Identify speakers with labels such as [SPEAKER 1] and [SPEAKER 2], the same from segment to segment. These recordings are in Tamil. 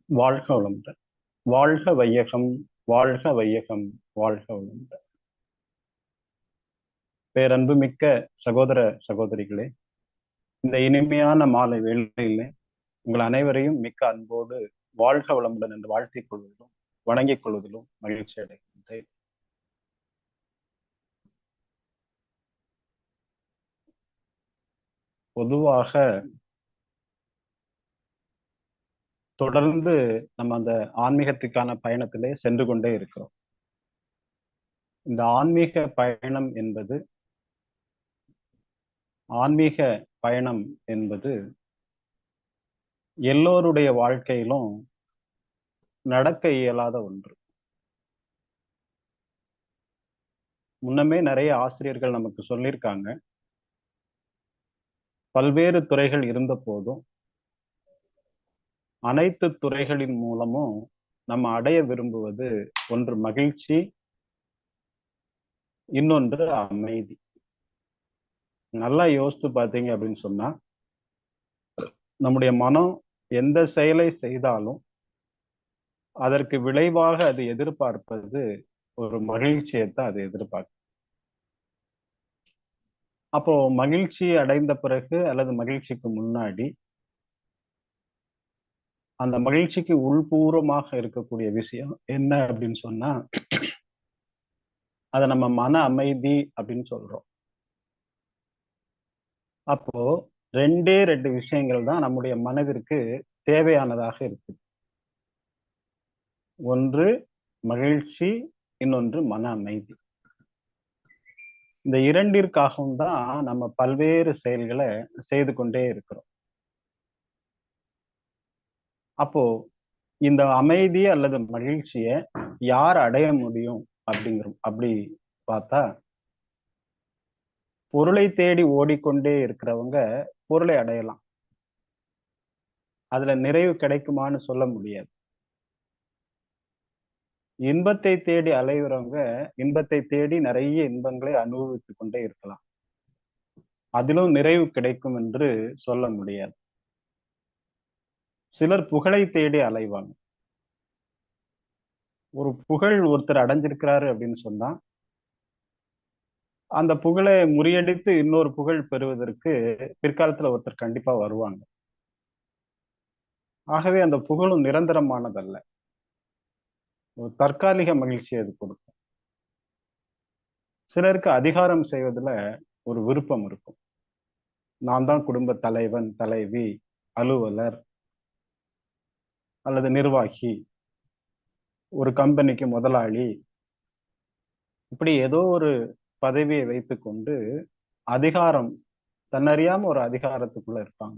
[SPEAKER 1] வாழ்க வளமுடன். வாழ்க வையகம், வாழ்க வையகம், வாழ்க வளமுடன். பேரன்புமிக்க சகோதர சகோதரிகளே, இந்த இனிமையான மாலை வேளையிலே உங்கள் அனைவரையும் மிக்க அன்போடு வாழ்க வளமுடன் என்று வாழ்த்திக் கொள்வதிலும் வணங்கிக் கொள்வதிலும் மகிழ்ச்சி அடைகின்றேன். பொதுவாக தொடர்ந்து நம்ம அந்த ஆன்மீகத்துக்கான பயணத்திலே சென்று கொண்டே இருக்கிறோம். இந்த ஆன்மீக பயணம் என்பது எல்லோருடைய வாழ்க்கையிலும் நடக்க இயலாத ஒன்று. முன்னமே நிறைய ஆசிரியர்கள் நமக்கு சொல்லியிருக்காங்க. பல்வேறு துறைகள் இருந்த போதும் அனைத்து துறைகளின் மூலமும் நம்ம அடைய விரும்புவது ஒன்று மகிழ்ச்சி, இன்னொன்று அமைதி. நல்லா யோசித்து பார்த்தீங்க அப்படின்னு சொன்னா, நம்முடைய மனம் எந்த செயலை செய்தாலும் அதற்கு விளைவாக அது எதிர்பார்ப்பது ஒரு மகிழ்ச்சியைத்தான் அது எதிர்பார்க்கும். அப்போ மகிழ்ச்சி அடைந்த பிறகு அல்லது மகிழ்ச்சிக்கு முன்னாடி அந்த மகிழ்ச்சிக்கு உள்பூர்வமாக இருக்கக்கூடிய விஷயம் என்ன அப்படின்னு சொன்னா, அதை நம்ம மன அமைதி அப்படின்னு சொல்றோம். அப்போ ரெண்டே ரெண்டு விஷயங்கள் தான் நம்முடைய மனதிற்கு தேவையானதாக இருக்கு. ஒன்று மகிழ்ச்சி, இன்னொன்று மன அமைதி. இந்த இரண்டிற்காகவும் தான் நம்ம பல்வேறு செயல்களை செய்து கொண்டே இருக்கிறோம். அப்போ இந்த அமைதி அல்லது மகிழ்ச்சியை யார் அடைய முடியும் அப்படி பார்த்தா, பொருளை தேடி ஓடிக்கொண்டே இருக்கிறவங்க பொருளை அடையலாம். அதுல நிறைவு கிடைக்குமான்னு சொல்ல முடியாது. இன்பத்தை தேடி அலைகிறவங்க இன்பத்தை தேடி நிறைய இன்பங்களை அனுபவித்துக் கொண்டே இருக்கலாம். அதிலும் நிறைவு கிடைக்கும் என்று சொல்ல முடியாது. சிலர் புகழை தேடி அலைவாங்க. ஒரு புகழ் ஒருத்தர் அடைஞ்சிருக்கிறாரு அப்படின்னு சொன்னா, அந்த புகழை முறியடித்து இன்னொரு புகழ் பெறுவதற்கு பிற்காலத்துல ஒருத்தர் கண்டிப்பா வருவாங்க. ஆகவே அந்த புகழும் நிரந்தரமானதல்ல. ஒரு தற்காலிக மகிழ்ச்சியை அது கொடுக்கும். சிலருக்கு அதிகாரம் செய்வதுல ஒரு விருப்பம் இருக்கும். நான் தான் குடும்ப தலைவன், தலைவி, அலுவலர் அல்லது நிர்வாகி, ஒரு கம்பெனிக்கு முதலாளி, இப்படி ஏதோ ஒரு பதவியை வைத்துக்கொண்டு அதிகாரம், தன்னறியாம ஒரு அதிகாரத்துக்குள்ள இருப்பாங்க.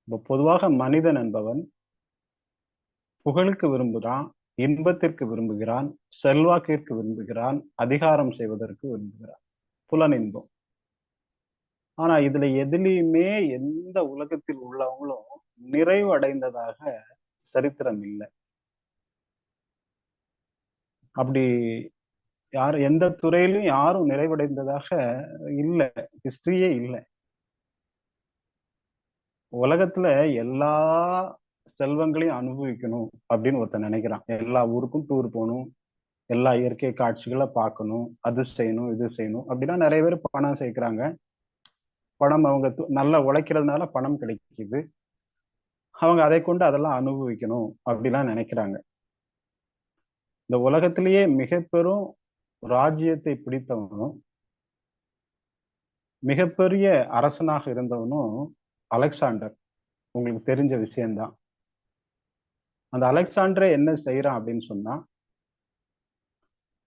[SPEAKER 1] இப்போ பொதுவாக மனிதன் என்பவன் புகழுக்கு விரும்புகிறான், இன்பத்திற்கு விரும்புகிறான், செல்வாக்கிற்கு விரும்புகிறான், அதிகாரம் செய்வதற்கு விரும்புகிறான், புலனின்பம். ஆனா இதுல எதுலையுமே எந்த உலகத்தில் உள்ளவங்களும் நிறைவு அடைந்ததாக சரித்திரம் இல்லை. அப்படி எந்த துறையிலும் யாரும் நிறைவடைந்ததாக இல்லை, ஹிஸ்டரியே இல்லை. உலகத்துல எல்லா செல்வங்களையும் அனுபவிக்கணும் அப்படின்னு ஒருத்தன் நினைக்கிறான். எல்லா ஊருக்கும் டூர் போகணும், எல்லா இயற்கை காட்சிகளை பார்க்கணும், அது செய்யணும், இது செய்யணும் அப்படின்னா நிறைய பேர் பணம் சேர்க்கிறாங்க. பணம் அவங்க நல்லா உழைக்கிறதுனால பணம் கிடைக்குது. அவங்க அதை கொண்டு அதெல்லாம் அனுபவிக்கணும் அப்படிலாம் நினைக்கிறாங்க. இந்த உலகத்திலேயே மிக பெரும் ராஜ்யத்தை பிடித்தவனும் மிகப்பெரிய அரசனாக இருந்தவனும் அலெக்சாண்டர். உங்களுக்கு தெரிஞ்ச விஷயம்தான். அந்த அலெக்சாண்டரை என்ன செய்யறான் அப்படின்னு சொன்னா,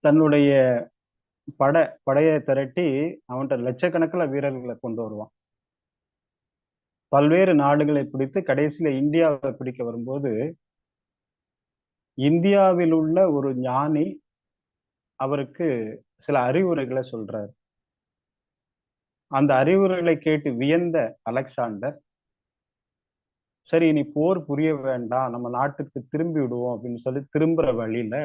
[SPEAKER 1] தன்னுடைய படையை திரட்டி அவன்கிட்ட லட்சக்கணக்கில் வீரர்களை கொண்டு வருவான். பல்வேறு நாடுகளை பிடித்து கடைசியில இந்தியாவை பிடிக்க வரும்போது, இந்தியாவில் உள்ள ஒரு ஞானி அவருக்கு சில அறிவுரைகளை சொல்றாரு. அந்த அறிவுரைகளை கேட்டு வியந்த அலெக்சாண்டர், சரி இனி போர் புரிய வேண்டாம், நம்ம நாட்டுக்கு திரும்பி விடுவோம் அப்படின்னு சொல்லி திரும்புற வழியில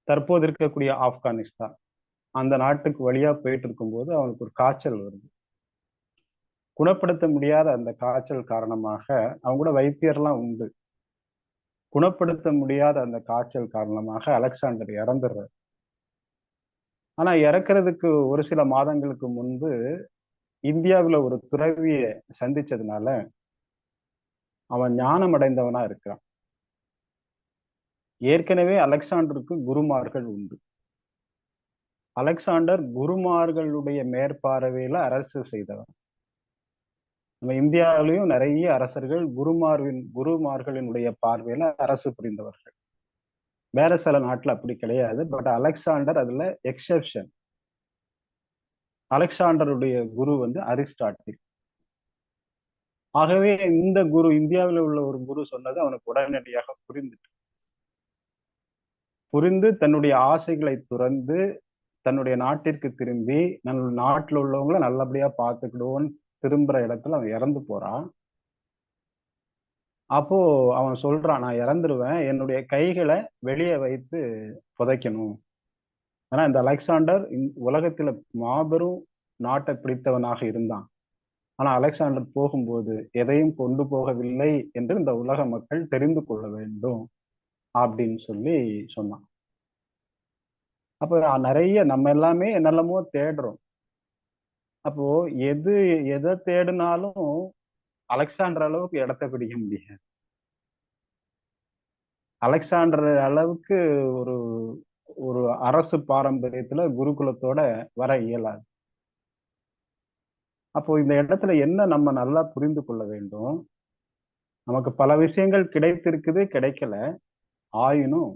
[SPEAKER 1] தற்போது இருக்கக்கூடிய ஆப்கானிஸ்தான் அந்த நாட்டுக்கு வழியா போயிட்டு இருக்கும்போது அவனுக்கு ஒரு காய்ச்சல் வருது. குணப்படுத்த முடியாத அந்த காய்ச்சல் காரணமாக, அவங்க கூட வைத்தியர்லாம் உண்டு. குணப்படுத்த முடியாத அந்த காய்ச்சல் காரணமாக அலெக்சாண்டர் இறந்துடுறார். ஆனா இறக்குறதுக்கு ஒரு சில மாதங்களுக்கு முன்பு இந்தியாவுல ஒரு துறவிய சந்திச்சதுனால அவன் ஞானம் அடைந்தவனா இருக்கிறான். ஏற்கனவே அலெக்சாண்டருக்கு குருமார்கள் உண்டு. அலெக்சாண்டர் குருமார்களுடைய மேற்பார்வையில அரசு செய்தவன். நம்ம இந்தியாவிலையும் நிறைய அரசர்கள் குருமார்களினுடைய பார்வையில அரசு புரிந்தவர்கள். வேற சில நாட்டுல அப்படி கிடையாது. பட் அலெக்சாண்டர் அதுல எக்ஸெப்ஷன். அலெக்சாண்டருடைய குரு வந்து அரிஸ்டாட்டில். ஆகவே இந்த குரு, இந்தியாவில் உள்ள ஒரு குரு சொன்னது அவனுக்கு உடனடியாக புரிந்து தன்னுடைய ஆசைகளை துறந்து தன்னுடைய நாட்டிற்கு திரும்பி நாட்டில் உள்ளவங்களை நல்லபடியா பார்த்துக்கிடுவோன்னு திரும்புற இடத்துல அவன் இறந்து போறான். அப்போ அவன் சொல்றான், நான் இறந்துருவேன், என்னுடைய கைகளை வெளியே வைத்து புதைக்கணும். ஆனா இந்த அலெக்சாண்டர் உலகத்துல மாபெரும் நாட்டை பிடித்தவனாக இருந்தான். ஆனா அலெக்சாண்டர் போகும்போது எதையும் கொண்டு போகவில்லை என்று இந்த உலக மக்கள் தெரிந்து கொள்ள வேண்டும் அப்படின்னு சொல்லி சொன்னான். அப்ப நிறைய நம்ம எல்லாமே என்னெல்லாமோ தேடுறோம். அப்போ எதை தேடினாலும் அலெக்சாண்டர் அளவுக்கு இடத்தை பிடிக்க முடியாது. அலெக்சாண்டர் அளவுக்கு ஒரு ஒரு அரசு பாரம்பரியத்துல குருகுலத்தோட வர இயலாது. அப்போ இந்த இடத்துல என்ன நம்ம நல்லா புரிந்து கொள்ள வேண்டும், நமக்கு பல விஷயங்கள் கிடைத்திருக்குது, கிடைக்கல. ஆயினும்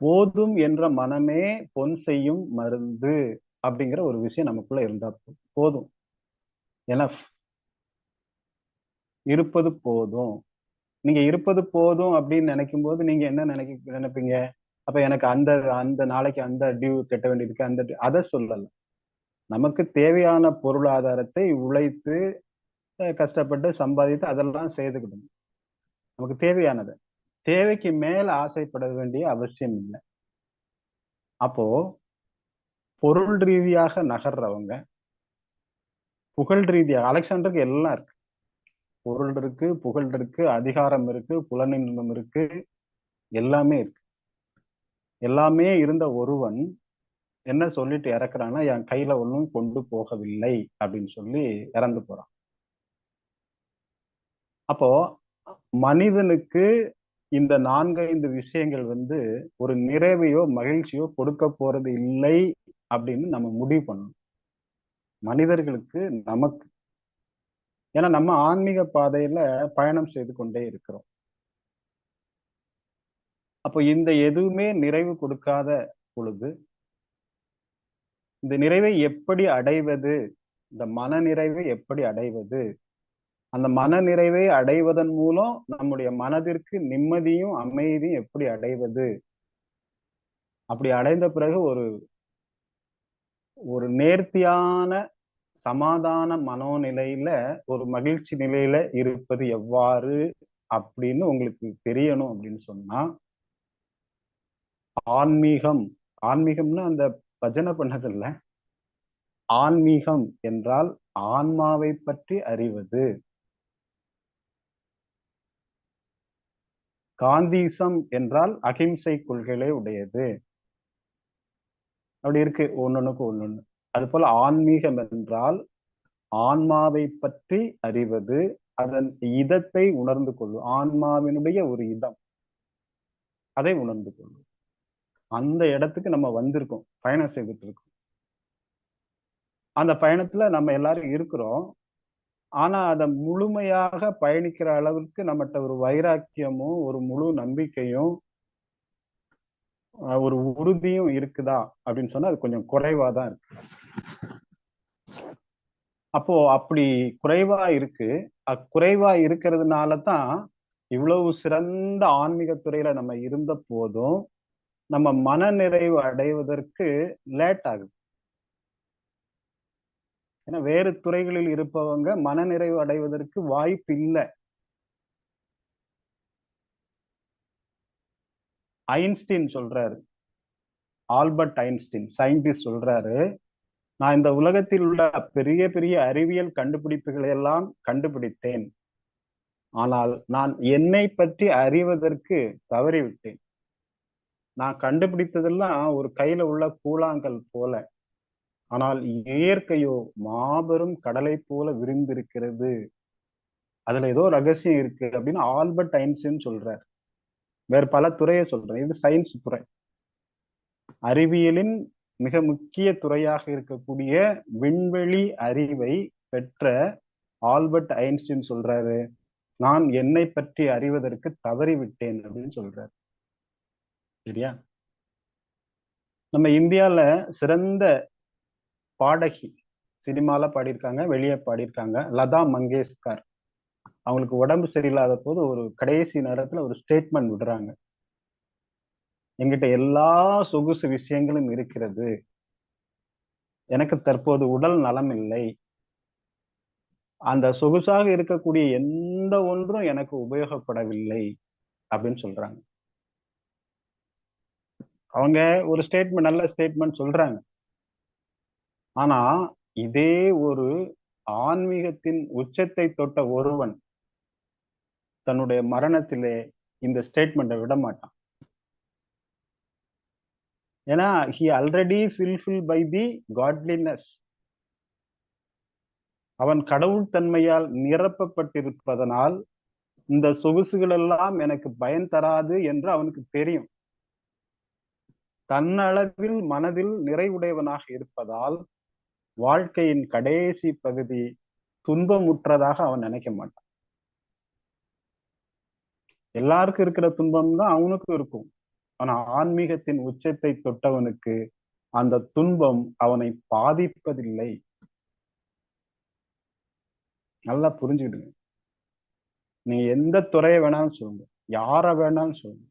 [SPEAKER 1] போதும் என்ற மனமே பொன் செய்யும் மருந்து அப்படிங்கிற ஒரு விஷயம் நமக்குள்ள இருந்தா போதும். எனஃப், இருப்பது போதும். நீங்க இருப்பது போதும் அப்படின்னு நினைக்கும் போது நீங்க என்ன நினைப்பீங்க? அப்ப எனக்கு அந்த அந்த நாளைக்கு அந்த டியூ கட்ட வேண்டியிருக்கு, அந்த அதை சொல்லல. நமக்கு தேவையான பொருளாதாரத்தை உழைத்து கஷ்டப்பட்டு சம்பாதித்து அதெல்லாம் செய்துக்கிடணும். நமக்கு தேவையானது. தேவைக்கு மேல ஆசைப்பட வேண்டிய அவசியம் இல்லை. அப்போ பொருள் ரீதியாக நகர்றவங்க, புகழ் ரீதியாக, அலெக்சாண்டருக்கு எல்லாம் இருக்கு. பொருள் இருக்கு, புகழ் இருக்கு, அதிகாரம் இருக்கு, புலனின்பம் இருக்கு, எல்லாமே இருக்கு. எல்லாமே இருந்த ஒருவன் என்ன சொல்லிட்டு இறக்குறான்னா, என் கையில ஒன்றும் கொண்டு போகவில்லை அப்படின்னு சொல்லி இறந்து போறான். அப்போ மனிதனுக்கு இந்த 4-5 விஷயங்கள் வந்து ஒரு நிறைவையோ மகிழ்ச்சியோ கொடுக்க போறது இல்லை அப்படின்னு நம்ம முடிவு பண்ணணும். மனிதர்களுக்கு, நமக்கு. ஏன்னா நம்ம ஆன்மீக பாதையில பயணம் செய்து கொண்டே இருக்கிறோம். அப்போ இந்த எதுவுமே நிறைவு கொடுக்காத பொழுது இந்த நிறைவை எப்படி அடைவது, இந்த மன நிறைவை எப்படி அடைவது, அந்த மன நிறைவை அடைவதன் மூலம் நம்முடைய மனதிற்கு நிம்மதியும் அமைதியும் எப்படி அடைவது, அப்படி அடைந்த பிறகு ஒரு ஒரு நேர்த்தியான சமாதான மனோநிலையில, ஒரு மகிழ்ச்சி நிலையில இருப்பது எவ்வாறு அப்படின்னு உங்களுக்கு தெரியணும் அப்படின்னு சொன்னா, ஆன்மீகம், ஆன்மீகம்னா அந்த பஜனை பண்ணது இல்ல. ஆன்மீகம் என்றால் ஆன்மாவை பற்றி அறிவது. காந்தீசம் என்றால் அகிம்சை கொள்கைகளை உடையது. அப்படி இருக்கு ஒன்னொன்னுக்கு ஒன்னொன்னு. அது போல ஆன்மீகம் என்றால் ஆன்மாவை பற்றி அறிவது, அதன் இதத்தை உணர்ந்து கொள்ளும். ஆன்மாவினுடைய ஒரு இதம், அதை உணர்ந்து கொள்ளும். அந்த இடத்துக்கு நம்ம வந்திருக்கோம், பயணம் செய்துட்டு இருக்கோம். அந்த பயணத்துல நம்ம எல்லாரும் இருக்கிறோம். ஆனா அதை முழுமையாக பயணிக்கிற அளவுக்கு நம்மகிட்ட ஒரு வைராக்கியமும் ஒரு முழு நம்பிக்கையும் ஒரு உறுதியும் இருக்குதா அப்படின்னு சொன்னா அது கொஞ்சம் குறைவாதான் இருக்கு. அப்போ அப்படி குறைவா இருக்கு. குறைவா இருக்கிறதுனாலதான் இவ்வளவு சிறந்த ஆன்மீக துறையில நம்ம இருந்த போதும் நம்ம மன நிறைவு அடைவதற்கு லேட் ஆகுது. ஏன்னா வேறு துறைகளில் இருப்பவங்க மன நிறைவு அடைவதற்கு வாய்ப்பு இல்லை. ஐன்ஸ்டீன் சொல்றாரு, ஆல்பர்ட் ஐன்ஸ்டீன் சயின்டிஸ்ட் சொல்றாரு, நான் இந்த உலகத்தில் உள்ள பெரிய பெரிய அறிவியல் கண்டுபிடிப்புகளை எல்லாம் கண்டுபிடித்தேன். ஆனால் நான் என்னை பற்றி அறிவதற்கு தவறிவிட்டேன். நான் கண்டுபிடித்ததெல்லாம் ஒரு கையில உள்ள கூழாங்கல் போல. ஆனால் இயற்கையோ மாபெரும் கடலை போல விரிந்திருக்கிறது. அதுல ஏதோ ரகசியம் இருக்கு அப்படின்னு ஆல்பர்ட் ஐன்ஸ்டீன் சொல்றார். வேற பல துறையை சொல்றேன். இது சயின்ஸ் துறை. அறிவியலின் மிக முக்கிய துறையாக இருக்கக்கூடிய விண்வெளி அறிவை பெற்ற ஆல்பர்ட் ஐன்ஸ்டீன் சொல்றாரு, நான் என்னை பற்றி அறிவதற்கு தவறிவிட்டேன் அப்படின்னு சொல்றாரு. சரியா? நம்ம இந்தியால சிறந்த பாடகி, சினிமால பாடியிருக்காங்க, வெளியே பாடியிருக்காங்க, லதா மங்கேஷ்கர். அவங்களுக்கு உடம்பு சரியில்லாத போது ஒரு கடைசி நேரத்துல ஒரு ஸ்டேட்மெண்ட் விடுறாங்க. என்கிட்ட எல்லா சொகுசு விஷயங்களும் இருக்கிறது, எனக்கு தற்போது உடல் நலம் இல்லை, அந்த சொகுசாக இருக்கக்கூடிய எந்த ஒன்றும் எனக்கு உபயோகப்படவில்லை அப்படின்னு சொல்றாங்க. அவங்க ஒரு ஸ்டேட்மெண்ட், நல்ல ஸ்டேட்மெண்ட் சொல்றாங்க. ஆனா இதே ஒரு ஆன்மீகத்தின் உச்சத்தை தொட்ட ஒருவன் தன்னுடைய மரணத்திலே இந்த ஸ்டேட்மெண்ட்டை விட மாட்டான். ஏன்னா he already fulfilled by the godliness. அவன் கடவுள் தன்மையால் நிரப்பப்பட்டிருப்பதனால் இந்த சொகுசுகள் எல்லாம் எனக்கு பயன் தராது என்று அவனுக்கு தெரியும். தன்னளவில் மனதில் நிறைவுடையவனாக இருப்பதால் வாழ்க்கையின் கடைசி பகுதி துன்பமுற்றதாக அவன் நினைக்க மாட்டான். எல்லாருக்கும் இருக்கிற துன்பம் தான் அவனுக்கும் இருக்கும். ஆனா ஆன்மீகத்தின் உச்சத்தை தொட்டவனுக்கு அந்த துன்பம் அவனை பாதிப்பதில்லை. நல்லா புரிஞ்சுக்கிடுங்க. நீ எந்த துறையை வேணாலும் சொல்லுங்க, யார வேணாலும் சொல்லுங்க.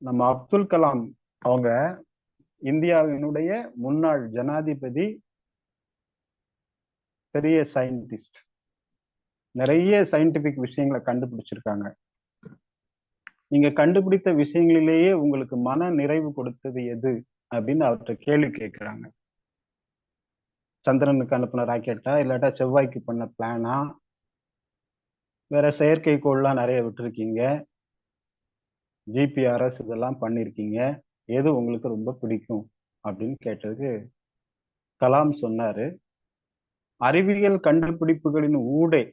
[SPEAKER 1] நம்ம அப்துல் கலாம் அவங்க இந்தியாவினுடைய முன்னாள் ஜனாதிபதி, பெரிய சயின்டிஸ்ட், நிறைய சயின்டிபிக் விஷயங்களை கண்டுபிடிச்சிருக்காங்க. நீங்க கண்டுபிடித்த விஷயங்களிலேயே உங்களுக்கு மன நிறைவு கொடுத்தது எது அப்படின்னு அவர்கிட்ட கேள்வி கேட்கிறாங்க. சந்திரனுக்கு அனுப்பின ராக்கெட்டா, இல்லாட்டா செவ்வாய்க்கு பண்ண பிளானா, வேற செயற்கைக்கோள்லாம் நிறைய விட்டுருக்கீங்க, ஜிபிஆர்எஸ் இதெல்லாம் பண்ணிருக்கீங்க, எது உங்களுக்கு ரொம்ப பிடிக்கும் அப்படின்னு கேட்டதுக்கு கலாம் சொன்னாரு, அறிவியல் கண்டுபிடிப்புகளின் ஊடே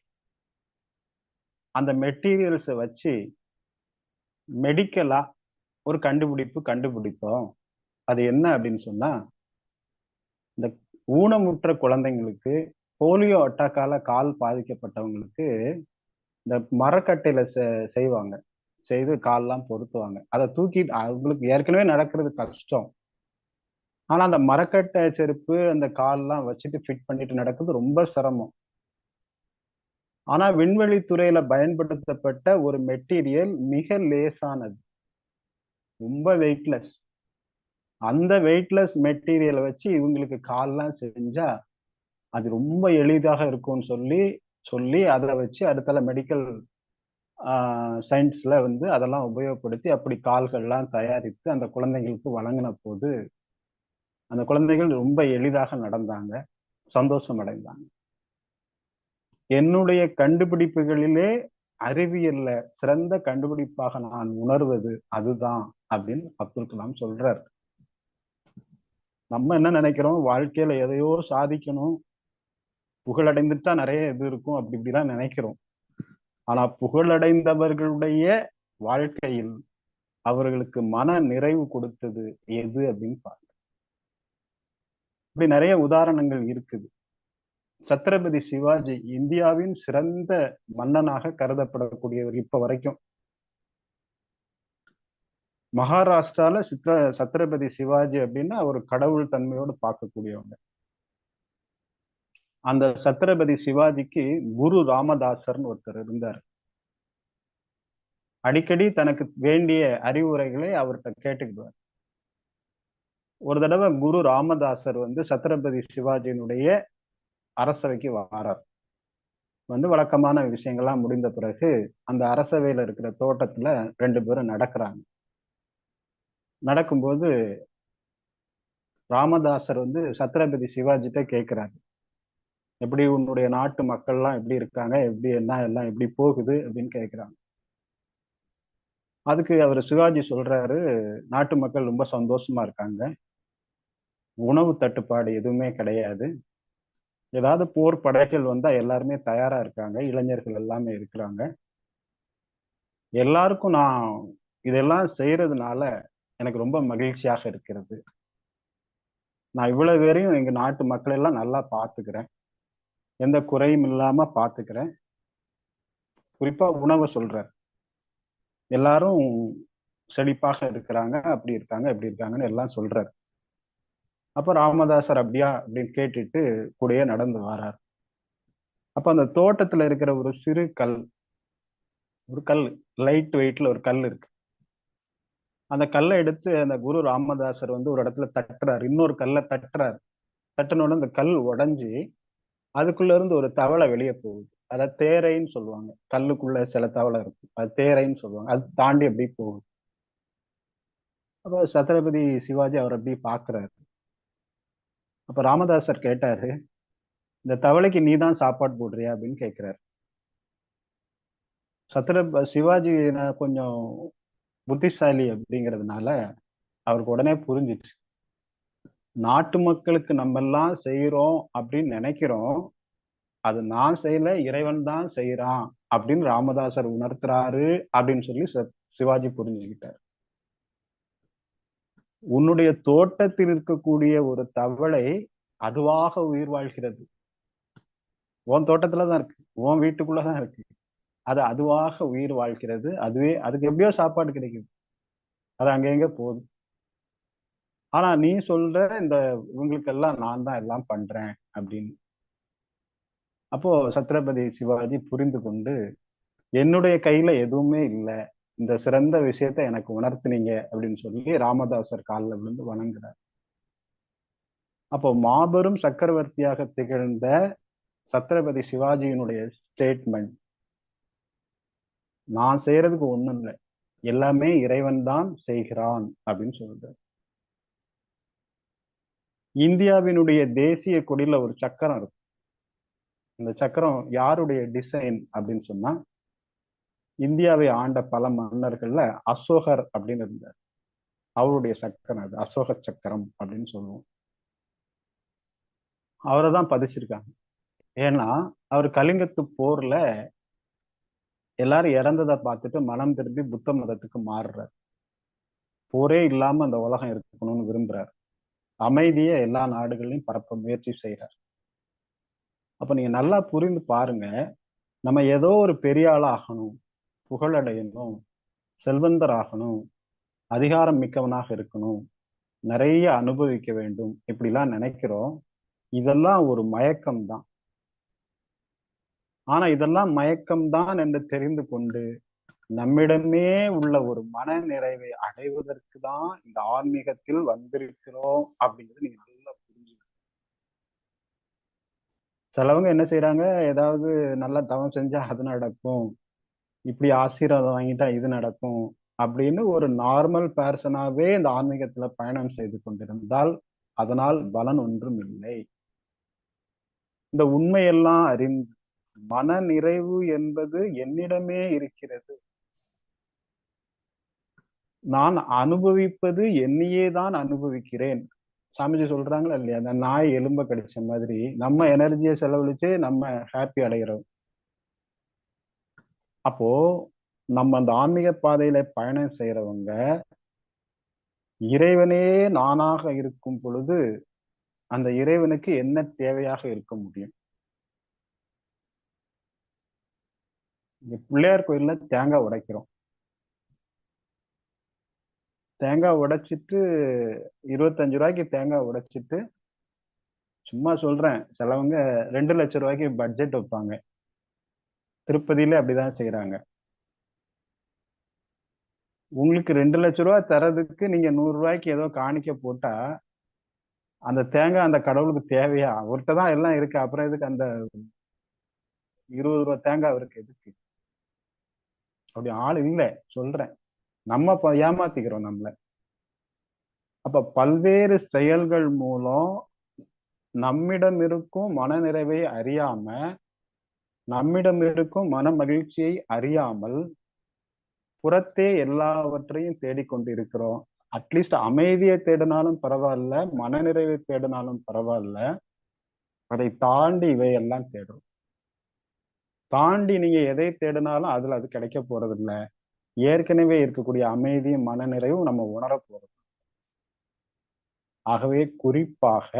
[SPEAKER 1] அந்த மெட்டீரியல்ஸை வச்சு மெடிக்கலா ஒரு கண்டுபிடிப்போம். அது என்ன அப்படின்னு சொன்னா, இந்த ஊனமுற்ற குழந்தைங்களுக்கு, போலியோ அட்டாக்கால கால் பாதிக்கப்பட்டவங்களுக்கு இந்த மரக்கட்டையில செய்வாங்க, செய்து கால்லாம் பொருத்துவாங்க. அதை தூக்கி அவங்களுக்கு ஏற்கனவே நடக்கிறது கஷ்டம். ஆனா அந்த மரக்கட்டை செருப்பு அந்த கால்லாம் வச்சுட்டு ஃபிட் பண்ணிட்டு நடக்கிறது ரொம்ப சிரமம். ஆனா விண்வெளி துறையில பயன்படுத்தப்பட்ட ஒரு மெட்டீரியல் மிக லேசானது, ரொம்ப வெயிட்லெஸ். அந்த வெயிட்லெஸ் மெட்டீரியலை வச்சு இவங்களுக்கு கால்லாம் செஞ்சா அது ரொம்ப எளிதாக இருக்கும்னு சொல்லி சொல்லி அதை வச்சு அடுத்தால மெடிக்கல் சயின்ஸ்ல வந்து அதெல்லாம் உபயோகப்படுத்தி அப்படி கால்கள்லாம் தயாரித்து அந்த குழந்தைங்களுக்கு வழங்கின போது அந்த குழந்தைகள் ரொம்ப எளிதாக நடந்தாங்க, சந்தோஷம் அடைந்தாங்க. என்னுடைய கண்டுபிடிப்புகளிலே அறிவியல்ல சிறந்த கண்டுபிடிப்பாக நான் உணர்வது அதுதான் அப்படின்னு அப்துல் கலாம் சொல்றார். நம்ம என்ன நினைக்கிறோம், வாழ்க்கையில எதையோ சாதிக்கணும், புகழடைந்துட்டா நிறைய இது இருக்கும், அப்படி இப்படிதான் நினைக்கிறோம். ஆனா புகழடைந்தவர்களுடைய வாழ்க்கையில் அவர்களுக்கு மன நிறைவு கொடுத்தது எது அப்படின்னு பாருங்க. இப்படி நிறைய உதாரணங்கள் இருக்குது. சத்ரபதி சிவாஜி இந்தியாவின் சிறந்த மன்னனாக கருதப்படக்கூடியவர் இப்ப வரைக்கும். மகாராஷ்டிரால சத்ரபதி சிவாஜி அப்படின்னா ஒரு கடவுள் தன்மையோடு பார்க்கக்கூடியவங்க. அந்த சத்ரபதி சிவாஜிக்கு குரு ராமதாசர்னு ஒருத்தர் இருந்தார். அடிக்கடி தனக்கு வேண்டிய அறிவுரைகளை அவர்கிட்ட கேட்டுக்கிடுவார். ஒரு தடவை குரு ராமதாசர் வந்து சத்ரபதி சிவாஜியினுடைய அரசவைக்கு வாரார். வந்து வழக்கமான விஷயங்கள்லாம் முடிந்த பிறகு அந்த அரசவையில இருக்கிற தோட்டத்துல 2 பேரும் நடக்கிறாங்க. நடக்கும்போது ராமதாசர் வந்து சத்ரபதி சிவாஜிட்ட கேட்கிறாரு, எப்படி உன்னுடைய நாட்டு மக்கள்லாம் எப்படி இருக்காங்க, எப்படி என்ன எல்லாம் எப்படி போகுது அப்படின்னு கேட்கிறாங்க. அதுக்கு அவர் சிவாஜி சொல்றாரு, நாட்டு மக்கள் ரொம்ப சந்தோஷமா இருக்காங்க, உணவு தட்டுப்பாடு எதுவுமே கிடையாது, ஏதாவது போர் படைகள் வந்தா எல்லாருமே தயாரா இருக்காங்க, இளைஞர்கள் எல்லாமே இருக்கிறாங்க, எல்லாருக்கும் நான் இதெல்லாம் செய்யறதுனால எனக்கு ரொம்ப மகிழ்ச்சியாக இருக்கிறது. நான் இவ்வளவு பேரையும் எங்க நாட்டு மக்கள் எல்லாம் நல்லா பாத்துக்கிறேன், எந்த குறையும் இல்லாம பாத்துக்கிறேன். குறிப்பா உணவை சொல்றார், எல்லாரும் செழிப்பாக இருக்கிறாங்க, அப்படி இருக்காங்க இப்படி இருக்காங்கன்னு எல்லாம் சொல்றாரு. அப்ப ராமதாசர் அப்படியா அப்படின்னு கேட்டுட்டு கூடயே நடந்து வரார். அப்ப அந்த தோட்டத்துல இருக்கிற ஒரு சிறு கல், ஒரு கல், லைட் வெயிட்ல ஒரு கல் இருக்கு. அந்த கல்லை எடுத்து அந்த குரு ராமதாசர் வந்து ஒரு இடத்துல தட்டுறாரு, இன்னொரு கல்லை தட்டுறாரு. தட்டினோட அந்த கல் உடைஞ்சு அதுக்குள்ள இருந்து ஒரு தவளை வெளியே போகுது. அதை தேரைன்னு சொல்லுவாங்க. கல்லுக்குள்ள சில தவளை இருக்கும், அது தேரைன்னு சொல்லுவாங்க. அது தாண்டி அப்படி போகுது. அப்ப சத்ரபதி சிவாஜி அவர் அப்படி பாக்குறாரு. அப்ப ராமதாசர் கேட்டாரு, இந்த தவளைக்கு நீதான் சாப்பாடு போடுறியா அப்படின்னு கேட்கிறாரு. சிவாஜி கொஞ்சம் புத்திசாலி அப்படிங்கிறதுனால அவருக்கு உடனே புரிஞ்சிச்சு, நாட்டு மக்களுக்கு நம்ம எல்லாம் செய்யறோம் அப்படின்னு நினைக்கிறோம், அது நான் செய்யல, இறைவன் தான் செய்யறான் அப்படின்னு ராமதாசர் உணர்த்துறாரு அப்படின்னு சொல்லி சிவாஜி புரிஞ்சுக்கிட்டார். உன்னுடைய தோட்டத்தில் இருக்கக்கூடிய ஒரு தவளை அதுவாக உயிர் வாழ்கிறது. உன் தோட்டத்துலதான் இருக்கு, உன் வீட்டுக்குள்ளதான் இருக்கு, அது அதுவாக உயிர் வாழ்கிறது, அதுவே அதுக்கு எப்படியோ சாப்பாடு கிடைக்குது, அது அங்கங்க போகுது. ஆனா நீ சொல்ற இந்த இவங்களுக்கெல்லாம் நான் தான் எல்லாம் பண்றேன் அப்படின்னு. அப்போ சத்ரபதி சிவாஜி புரிந்து கொண்டு, என்னுடைய கையில எதுவுமே இல்லை, இந்த சிறந்த விஷயத்த எனக்கு உணர்த்தினீங்க அப்படின்னு சொல்லி ராமதாசர் காலில் விழுந்து வணங்குறார். அப்போ மாபெரும் சக்கரவர்த்தியாக திகழ்ந்த சத்ரபதி சிவாஜியினுடைய ஸ்டேட்மெண்ட், நான் செய்யறதுக்கு ஒண்ணும் இல்லை, எல்லாமே இறைவன் தான் செய்கிறான் அப்படின்னு சொல்றாரு. இந்தியாவினுடைய தேசிய கொடியில ஒரு சக்கரம் இருக்கு. இந்த சக்கரம் யாருடைய டிசைன் அப்படின்னு சொன்னா, இந்தியாவை ஆண்ட பல மன்னர்கள்ல அசோகர் அப்படின்னு இருந்தார், அவருடைய சக்கரம் அது, அசோக சக்கரம் அப்படின்னு சொல்லுவோம். அவரை தான் பதிச்சிருக்காங்க. ஏன்னா அவர் கலிங்கத்து போர்ல எல்லாரும் இறந்ததை பார்த்துட்டு மனம் திரும்பி புத்த மதத்துக்கு மாறுறார். போரே இல்லாம அந்த உலகம் இருக்கணும்னு விரும்புறார். அமைதியை எல்லா நாடுகளையும் பரப்ப முயற்சி செய்யறார். அப்ப நீங்க நல்லா புரிந்து பாருங்க, நம்ம ஏதோ ஒரு பெரிய ஆள் ஆகணும், புகழடையணும், செல்வந்தர் ஆகணும், அதிகாரம் மிக்கவனாக இருக்கணும், நிறைய அனுபவிக்க வேண்டும், இப்படிலாம் நினைக்கிறோம். இதெல்லாம் ஒரு மயக்கம் தான். ஆனா இதெல்லாம் மயக்கம்தான் என்று தெரிந்து கொண்டு நம்மிடமே உள்ள ஒரு மன நிறைவை அடைவதற்கு தான் இந்த ஆன்மீகத்தில் வந்திருக்கிறோம் அப்படிங்கிறது நீங்க நல்லா புரிஞ்சுக்கணும். சிலவங்க என்ன செய்யறாங்க, ஏதாவது நல்லா தவம் செஞ்சா அது நடக்கும், இப்படி ஆசீர்வாதம் வாங்கிட்டா இது நடக்கும் அப்படின்னு ஒரு நார்மல் பர்சனாவே இந்த ஆன்மீகத்துல பயணம் செய்து கொண்டிருந்தால் அதனால் பலன் ஒன்றும் இல்லை. இந்த உண்மையெல்லாம் அறிந்து மன நிறைவு என்பது என்னிடமே இருக்கிறது, நான் அனுபவிப்பது என்னையே தான் அனுபவிக்கிறேன். சாமிஜி சொல்றாங்களா இல்லையா, அந்த நாய் எலும்ப கடிச்ச மாதிரி நம்ம எனர்ஜியை செலவழிச்சு நம்ம ஹாப்பி அடைகிறோம். அப்போ நம்ம அந்த ஆன்மீக பாதையில பயணம் செய்யறவங்க இறைவனே நானாக இருக்கும் பொழுது அந்த இறைவனுக்கு என்ன தேவையாக இருக்க முடியும்? இங்க பிள்ளையார் கோயில்ல தேங்காய் உடைக்கிறோம். தேங்காய் உடைச்சிட்டு 25 ரூபாய்க்கு தேங்காய் உடைச்சிட்டு, சும்மா சொல்றேன், சிலவங்க 2 லட்சம் ரூபாய்க்கு பட்ஜெட் வைப்பாங்க. திருப்பதியில அப்படிதான் செய்யறாங்க. உங்களுக்கு 2 லட்சம் ரூபாய் தரதுக்கு நீங்க 100 ரூபாய்க்கு ஏதோ காணிக்க போட்டா அந்த தேங்காய் அந்த கடவுளுக்கு தேவையா? அவர்கிட்ட தான் எல்லாம் இருக்கு, அப்புறம் எதுக்கு அந்த 20 ரூபாய் தேங்காய் அவருக்கு எதுக்கு? அப்படி ஆள் இல்லை, சொல்றேன். நம்ம ஏமாத்திக்கிறோம் நம்மள. அப்ப பல்வேறு செயல்கள் மூலம் நம்மிடம் இருக்கும் மனநிறைவை அறியாம, நம்மிடம் இருக்கும் மன மகிழ்ச்சியை அறியாமல் புறத்தே எல்லாவற்றையும் தேடிக்கொண்டிருக்கிறோம். அட்லீஸ்ட் அமைதியை தேடினாலும் பரவாயில்ல, மனநிறைவை தேடினாலும் பரவாயில்ல, அதை தாண்டி இவையெல்லாம் தேடும். தாண்டி நீங்க எதை தேடினாலும் அதுல அது கிடைக்க போறது இல்ல. ஏற்கனவே இருக்கக்கூடிய அமைதியும் மனநிறைவும் நம்ம உணர போறோம். ஆகவே குறிப்பாக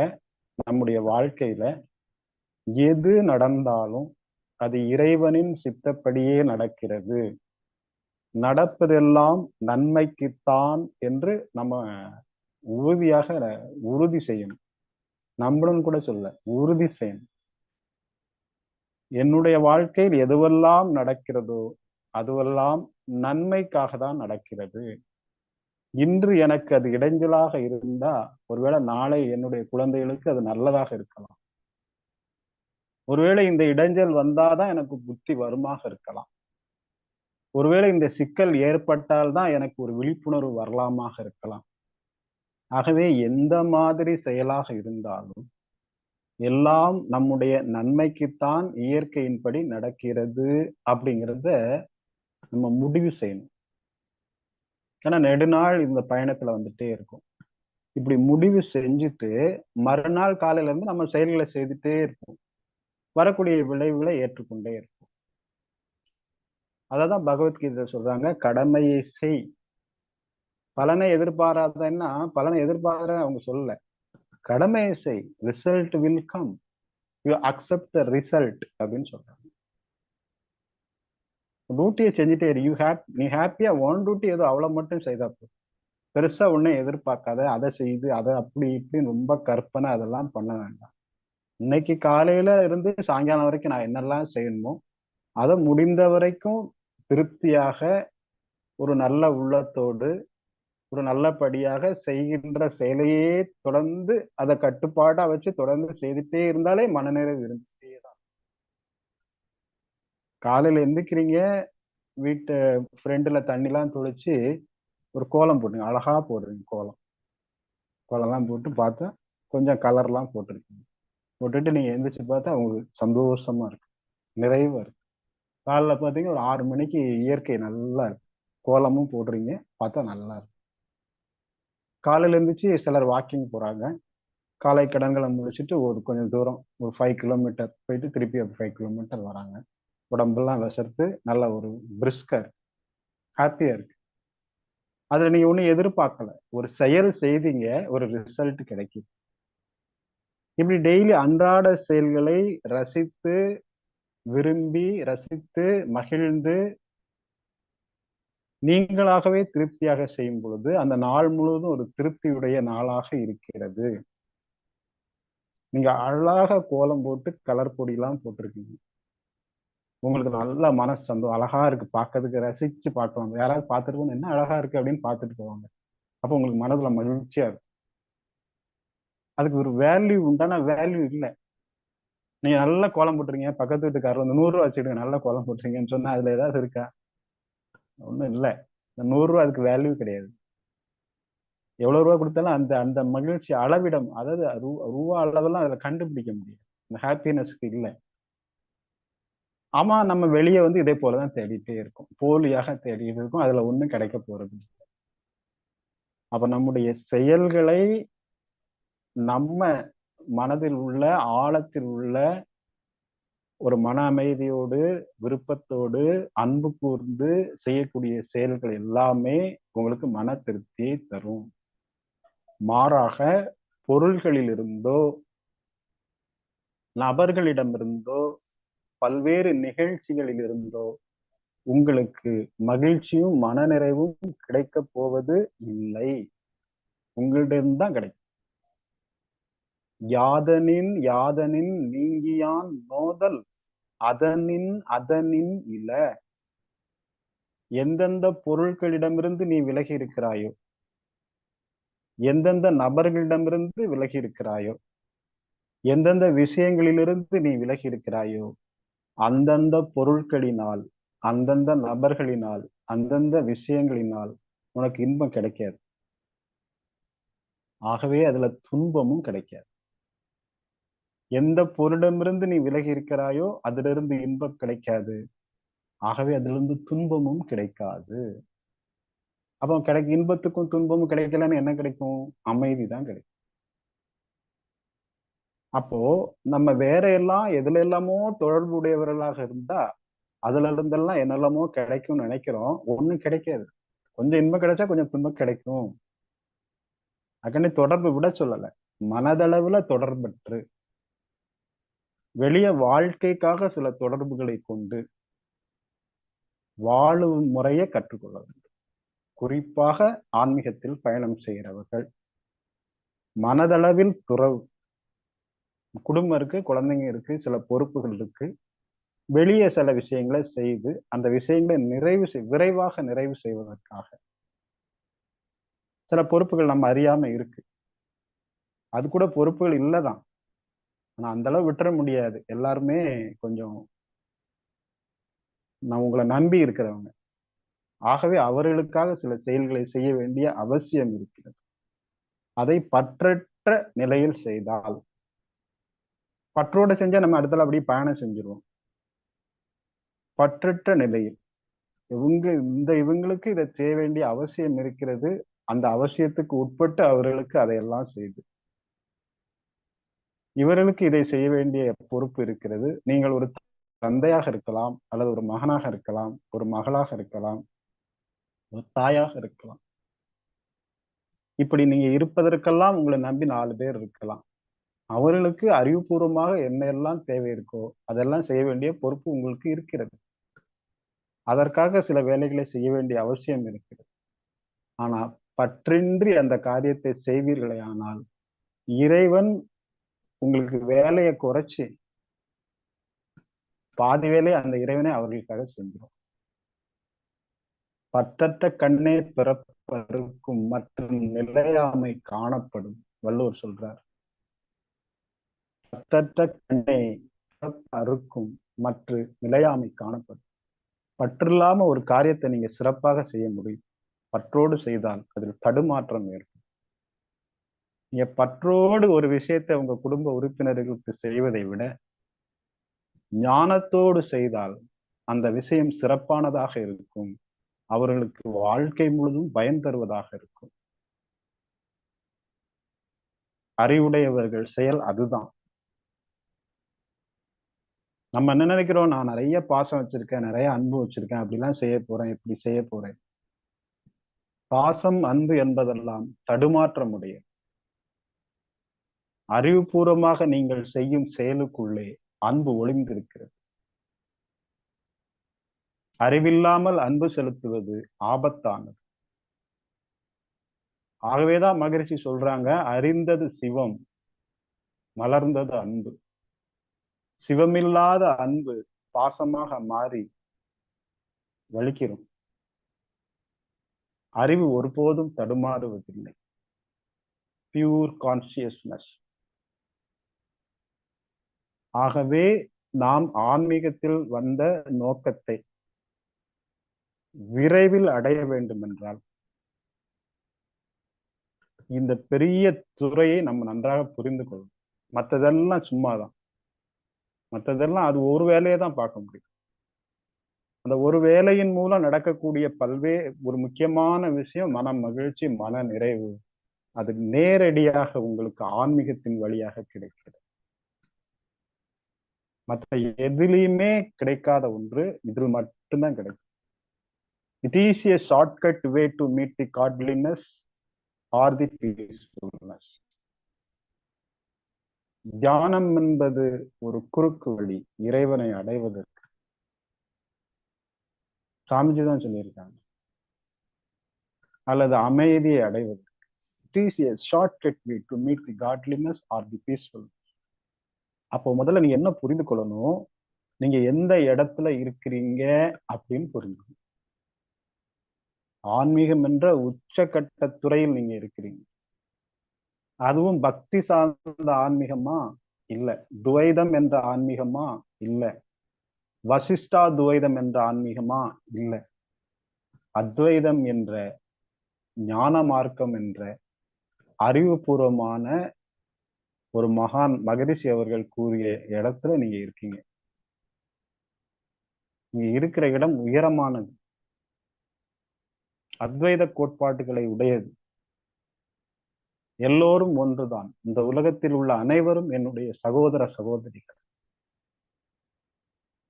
[SPEAKER 1] நம்முடைய வாழ்க்கையில எது நடந்தாலும் அது இறைவனின் சித்தப்படியே நடக்கிறது, நடப்பதெல்லாம் நன்மைக்குத்தான் என்று நம்ம உறுதியாக உறுதி செய்யணும். நம்மளும் கூட சொல்ல, உறுதி செய்யணும். என்னுடைய வாழ்க்கையில் எதுவெல்லாம் நடக்கிறதோ அதுவெல்லாம் நன்மைக்காக தான் நடக்கிறது. இன்று எனக்கு அது இடைஞ்சலாக இருந்தா ஒருவேளை நாளை என்னுடைய குழந்தைகளுக்கு அது நல்லதாக இருக்கலாம். ஒருவேளை இந்த இடைஞ்சல் வந்தாதான் எனக்கு புத்தி வருமாக இருக்கலாம். ஒருவேளை இந்த சிக்கல் ஏற்பட்டால்தான் எனக்கு ஒரு விழிப்புணர்வு வரலாமாக இருக்கலாம். ஆகவே எந்த மாதிரி செயலாக இருந்தாலும் எல்லாம் நம்முடைய நன்மைக்குத்தான் இயற்கையின்படி நடக்கிறது அப்படிங்கிறத நம்ம முடிவு செய்யணும். ஏன்னா நெடுநாள் இந்த பயணத்துல வந்துட்டே இருக்கும். இப்படி முடிவு செஞ்சுட்டு மறுநாள் காலையில இருந்து நம்ம செயல்களை செய்துட்டே இருப்போம். வரக்கூடிய விளைவுகளை ஏற்றுக்கொண்டே இருப்போம். அததான் பகவத்கீதை சொல்றாங்க, கடமையை செய், பலனை எதிர்பாராதன்னா பலனை எதிர்பார்க்க அவங்க சொல்லல. கடமையை செய், result will come, you accept the result அப்படின்னு சொல்றாங்க. டியூட்டியை செஞ்சுட்டே இரு. நீ ஹாப்பியா ஒன் டியூட்டி ஏதோ அவ்வளவு மட்டும் செய்தா போதும். பெருசா ஒன்னும் எதிர்பார்க்காத, அதை செய்து அதை அப்படி இப்படின்னு ரொம்ப கற்பனை அதெல்லாம் பண்ண வேண்டாம். இன்னைக்கு காலையில இருந்து சாயங்காலம் வரைக்கும் நான் என்னெல்லாம் செய்யணுமோ அதை முடிந்த வரைக்கும் திருப்தியாக ஒரு நல்ல உள்ளத்தோடு ஒரு நல்லபடியாக செய்கின்ற செயலையே தொடர்ந்து அதை கட்டுப்பாடா வச்சு தொடர்ந்து செய்துட்டே இருந்தாலே மனநிறைவு இருந்துட்டே தான். காலையில எந்திரிக்கிறீங்க, வீட்டு ஃப்ரெண்டுல தண்ணிலாம் தொளிச்சு ஒரு கோலம் போட்டுங்க, அழகா போடுறீங்க கோலம். கோலம்லாம் போட்டு பார்த்தா கொஞ்சம் கலர்லாம் போட்டிருக்கீங்க. போட்டுட்டு நீங்க எந்திரிச்சு பார்த்தா உங்களுக்கு சந்தோஷமா இருக்கு, நிறைவா இருக்கு. காலைல பார்த்தீங்கன்னா ஒரு 6 மணிக்கு இயற்கை நல்லா இருக்கு, கோலமும் போடுறீங்க, பார்த்தா நல்லா இருக்கு. காலையில இருந்துச்சு சிலர் வாக்கிங் போறாங்க, காலை கடன்களை முடிச்சுட்டு ஒரு கொஞ்சம் தூரம் ஒரு 5 கிலோமீட்டர் போயிட்டு திருப்பி 5 கிலோமீட்டர் வராங்க. உடம்பெல்லாம் விசர்த்து நல்ல ஒரு பிரிஸ்கா இருக்கு, ஹாப்பியா இருக்கு. அதுல நீங்க ஒண்ணும் எதிர்பார்க்கல, ஒரு செயல் செய்தீங்க, ஒரு ரிசல்ட் கிடைக்குது. இப்படி டெய்லி அன்றாட செயல்களை ரசித்து விரும்பி ரசித்து மகிழ்ந்து நீங்களாகவே திருப்தியாக செய்யும் பொழுது அந்த நாள் முழுவதும் ஒரு திருப்தியுடைய நாளாக இருக்கிறது. நீங்க அழகாக கோலம் போட்டு கலர் பொடியெல்லாம் போட்டிருக்கீங்க, உங்களுக்கு நல்ல மனசு சந்தோஷம், அழகா இருக்கு, பார்க்கறதுக்கு ரசிச்சு பார்க்குவாங்க. யாராவது பார்த்துட்டு என்ன அழகா இருக்கு அப்படின்னு பார்த்துட்டு போவாங்க. அப்ப உங்களுக்கு மனதுல மகிழ்ச்சியா இருக்கும். அதுக்கு ஒரு வேல்யூ உண்டான வேல்யூ இல்லை. நீங்க நல்ல கோலம் போட்டுறீங்க, பக்கத்து வீட்டுக்காரர் வந்து 100 ரூபா வச்சுடுங்க, நல்ல கோலம் போட்டுறீங்கன்னு சொன்னா அதுல ஏதாவது இருக்கா? ஒண்ணும் இல்லை. இந்த 100 ரூபா அதுக்கு வேல்யூ கிடையாது. எவ்வளவு ரூபா கொடுத்தாலும் அந்த அந்த மகிழ்ச்சி அளவிடம், அதாவது ரூபா அளவெல்லாம் அதுல கண்டுபிடிக்க முடியாது. இந்த ஹாப்பினஸ்க்கு இல்லை. ஆமா, நம்ம வெளியே வந்து இதே போலதான் தேடிட்டே இருக்கும், போலியாக தேடிட்டு இருக்கும், அதுல ஒண்ணும் கிடைக்க போறது. அப்ப நம்முடைய செயல்களை நம்ம மனதில் உள்ள ஆழத்தில் உள்ள ஒரு மன அமைதியோடு விருப்பத்தோடு அன்பு கூர்ந்து செய்யக்கூடிய செயல்கள் எல்லாமே உங்களுக்கு மன திருப்தியை தரும். மாறாக பொருள்களிலிருந்தோ நபர்களிடமிருந்தோ பல்வேறு நிகழ்ச்சிகளிலிருந்தோ உங்களுக்கு மகிழ்ச்சியும் மனநிறைவும் கிடைக்க போவது இல்லை. உங்களிடம்தான் கிடைக்கும். யாதனின் யாதனின் நீங்கியான் நோதல் அதனின் அதனின் இல. எந்தெந்த பொருட்களிடமிருந்து நீ விலகி இருக்கிறாயோ, எந்தெந்த நபர்களிடமிருந்து விலகி இருக்கிறாயோ, எந்தெந்த விஷயங்களிலிருந்து நீ விலகி இருக்கிறாயோ, அந்தந்த பொருட்களினால், அந்தந்த நபர்களினால், அந்தந்த விஷயங்களினால் உனக்கு இன்பம் கிடைக்காது. ஆகவே அதுல துன்பமும் கிடைக்காது. எந்த பொருளிடமிருந்து நீ விலகி இருக்கிறாயோ அதிலிருந்து இன்பம் கிடைக்காது. ஆகவே அதிலிருந்து துன்பமும் கிடைக்காது. அப்போ இன்பத்துக்கும் துன்பமும் கிடைக்கலன்னு என்ன கிடைக்கும்? அமைதி தான் கிடைக்கும். அப்போ நம்ம வேற எல்லாம் எதுல எல்லாமோ தொடர்புடையவர்களாக இருந்தா அதுல இருந்தெல்லாம் என்னெல்லாமோ கிடைக்கும்னு நினைக்கிறோம். ஒண்ணும் கிடைக்காது. கொஞ்சம் இன்பம் கிடைச்சா கொஞ்சம் துன்பம் கிடைக்கும். அதுக்காண்டி தொடர்பு விட சொல்லல. மனதளவுல தொடர்பற்று வெளிய வாழ்க்கைக்காக சில தொடர்புகளை கொண்டு வாழும் முறையை கற்றுக்கொள்ள வேண்டும். குறிப்பாக ஆன்மீகத்தில் பயணம் செய்கிறவர்கள் மனதளவில் துறவு. குடும்பம் இருக்கு, குழந்தைங்க இருக்கு, சில பொறுப்புகள் இருக்கு. வெளியே சில விஷயங்களை செய்து அந்த விஷயங்களை விரைவாக நிறைவு செய்வதற்காக சில பொறுப்புகள் நம்ம அறியாம இருக்கு. அது கூட பொறுப்புகள் இல்லதான். ஆனா அந்த அளவு விட்டுற முடியாது. எல்லாருமே கொஞ்சம் நான் உங்களை நம்பி இருக்கிறவங்க. ஆகவே அவர்களுக்காக சில செயல்களை செய்ய வேண்டிய அவசியம் இருக்கிறது. அதை பற்றற்ற நிலையில் செய்தால், பற்றோடு செஞ்சா நம்ம அடுத்தால அப்படியே பயணம் செஞ்சிருவோம். பற்றற்ற நிலையில் இவங்களுக்கு இதை செய்ய வேண்டிய அவசியம் இருக்கிறது. அந்த அவசியத்துக்கு உட்பட்டு அவர்களுக்கு அதையெல்லாம் செய்து இவர்களுக்கு இதை செய்ய வேண்டிய பொறுப்பு இருக்கிறது. நீங்கள் ஒரு தந்தையாக இருக்கலாம், அல்லது ஒரு மகனாக இருக்கலாம், ஒரு மகளாக இருக்கலாம், ஒரு தாயாக இருக்கலாம். இப்படி நீங்க இருப்பதற்கெல்லாம் உங்களை நம்பி 4 பேர் இருக்கலாம். அவர்களுக்கு அறிவுபூர்வமாக என்ன எல்லாம் தேவை இருக்கோ அதெல்லாம் செய்ய வேண்டிய பொறுப்பு உங்களுக்கு இருக்கிறது. அதற்காக சில வேலைகளை செய்ய வேண்டிய அவசியம் இருக்கிறது. ஆனா பற்றின்றி அந்த காரியத்தை செய்வீர்களே ஆனால் இறைவன் உங்களுக்கு வேலையை குறைச்சி பாதி வேலையை அந்த இறைவனை அவர்களுக்காக செஞ்சிடும். பற்றற்ற கண்ணே பிறப்பருக்கும் மற்றும் நிலையாமை காணப்படும் வள்ளுவர் சொல்றார். பற்றற்ற கண்ணே அறுக்கும் மற்ற நிலையாமை காணப்படும். பற்றில்லாம ஒரு காரியத்தை நீங்க சிறப்பாக செய்ய முடியும். பற்றோடு செய்தால் அதில் தடுமாற்றம் ஏற்படும். நீங்க பற்றோடு ஒரு விஷயத்தை உங்க குடும்ப உறுப்பினர்களுக்கு செய்வதை விட ஞானத்தோடு செய்தால் அந்த விஷயம் சிறப்பானதாக இருக்கும். அவர்களுக்கு வாழ்க்கை முழுதும் பயன் தருவதாக இருக்கும். அறிவுடையவர்கள் செயல் அதுதான். நம்ம என்ன நினைக்கிறோம், நான் நிறைய பாசம் வச்சிருக்கேன், நிறைய அன்பு வச்சிருக்கேன், அப்படிலாம் செய்ய போறேன், இப்படி செய்ய போறேன். பாசம் அன்பு என்பதெல்லாம் தடுமாற்றமுடைய அறிவுபூர்வமாக நீங்கள் செய்யும் செயலுக்குள்ளே அன்பு ஒளிந்திருக்கிறது. அறிவில்லாமல் அன்பு செலுத்துவது ஆபத்தானது. ஆகவேதான் மகரிஷி சொல்றாங்க, அறிந்தது சிவம், மலர்ந்தது அன்பு. சிவமில்லாத அன்பு பாசமாக மாறி வலிக்கிறோம். அறிவு ஒருபோதும் தடுமாறுவதில்லை. Pure consciousness. ஆகவே நாம் ஆன்மீகத்தில் வந்த நோக்கத்தை விரைவில் அடைய வேண்டும் என்றால் இந்த பெரிய துறையை நம்ம நன்றாக புரிந்து கொள்ளும். மற்றதெல்லாம் சும்மாதான். மற்றதெல்லாம் அது ஒரு வேலையை தான் பார்க்க முடியும். அந்த ஒரு வேலையின் மூலம் நடக்கக்கூடிய ஒரு முக்கியமான விஷயம் மன மகிழ்ச்சி, மன நிறைவு. அது நேரடியாக உங்களுக்கு ஆன்மீகத்தின் வழியாக கிடைக்கிறது. மற்ற எதிலையுமே கிடைக்காத ஒன்று இதில் மட்டும்தான் கிடைக்கும். It is a shortcut way to meet the godliness or the peacefulness. தியானம் என்பது ஒரு குறுக்கு வழி இறைவனை அடைவதற்கு. சாமிஜி தான் சொல்லியிருக்காங்க. அல்லது அமைதியை அடைவதற்கு. It is a shortcut way to meet the godliness or the peacefulness. அப்போ முதல்ல நீங்க என்ன புரிந்து கொள்ளணும், நீங்க எந்த இடத்துல இருக்கிறீங்க அப்படின்னு புரிஞ்சுக்கணும். ஆன்மீகம் என்ற உச்சகட்ட துறையில் நீங்க இருக்கிறீங்க. அதுவும் பக்தி சார்ந்த ஆன்மீகமா இல்ல, துவைதம் என்ற ஆன்மீகமா இல்ல, வசிஷ்டா துவைதம் என்ற ஆன்மீகமா இல்ல, அத்வைதம் என்ற ஞான மார்க்கம் என்ற அறிவுபூர்வமான ஒரு மகான் மகரிஷி அவர்கள் கூறிய இடத்துல நீங்க இருக்கீங்க. நீங்க இருக்கிற இடம் உயரமானது, அத்வைத கோட்பாடுகளை உடையது. எல்லோரும் ஒன்றுதான். இந்த உலகத்தில் உள்ள அனைவரும் என்னுடைய சகோதர சகோதரிகள்.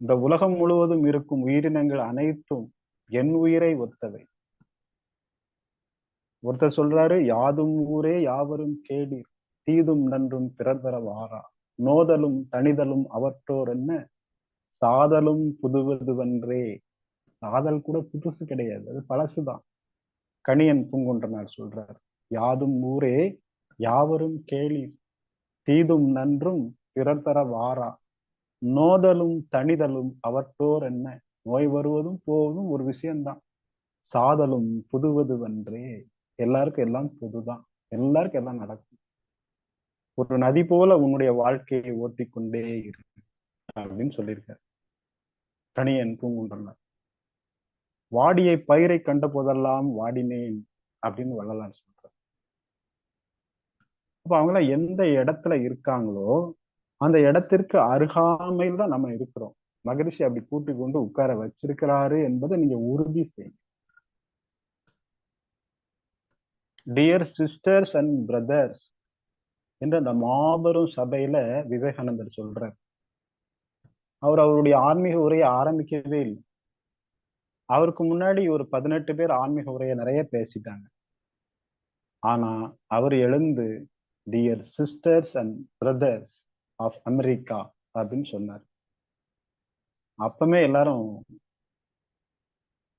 [SPEAKER 1] இந்த உலகம் முழுவதும் இருக்கும் உயிரினங்கள் அனைத்தும் என் உயிரை ஒத்தவை. ஒருத்தர் சொல்றாரு, யாதும் ஊரே யாவரும் கேளீர், தீதும் நன்றும் பிறர்தர வாரா, நோதலும் தனிதலும் அவற்றோர் என்ன, சாதலும் புதுவதுவன்றே. சாதல் கூட புதுசு கிடையாது, அது பழசுதான். கணியன் பூங்குன்றனார் சொல்றார், யாதும் ஊரே யாவரும் கேளீர், தீதும் நன்றும் பிறர்தர வாரா, நோதலும் தனிதலும் அவற்றோர் என்ன. நோய் வருவதும் போவதும் ஒரு விஷயம்தான். சாதலும் புதுவதுவன்றே. எல்லாருக்கும் எல்லாம் பொதுதான், எல்லாருக்கும் எல்லாம் நடக்கும். ஒரு நதி போல உன்னுடைய வாழ்க்கையை ஓட்டிக்கொண்டே இருக்கு அப்படின்னு சொல்லியிருக்காரு கணியன் பூங்குன்றனார். வாடிய பயிரை கண்ட போதெல்லாம் வாடினேன் அப்படின்னு வள்ளலார் சொல்றார். அப்ப அவங்களாம் எந்த இடத்துல இருக்காங்களோ அந்த இடத்திற்கு அருகாமையில் தான் நம்ம இருக்கிறோம். மகரிஷி அப்படி கூட்டி கொண்டு உட்கார வச்சிருக்கிறாரு என்பதை நீங்க உறுதி செய்யுங்க. டியர் சிஸ்டர்ஸ் அண்ட் பிரதர்ஸ் என்று அந்த மாபெரும் சபையில விவேகானந்தர் சொல்றார். அவர் அவருடைய ஆன்மீக உரையை ஆரம்பிக்கவே இல்லை. அவருக்கு முன்னாடி ஒரு 18 பேர் ஆன்மீக உரையை நிறைய பேசிட்டாங்க. ஆனா அவர் எழுந்து dear sisters and brothers of America அப்படின்னு சொன்னார். அப்பமே எல்லாரும்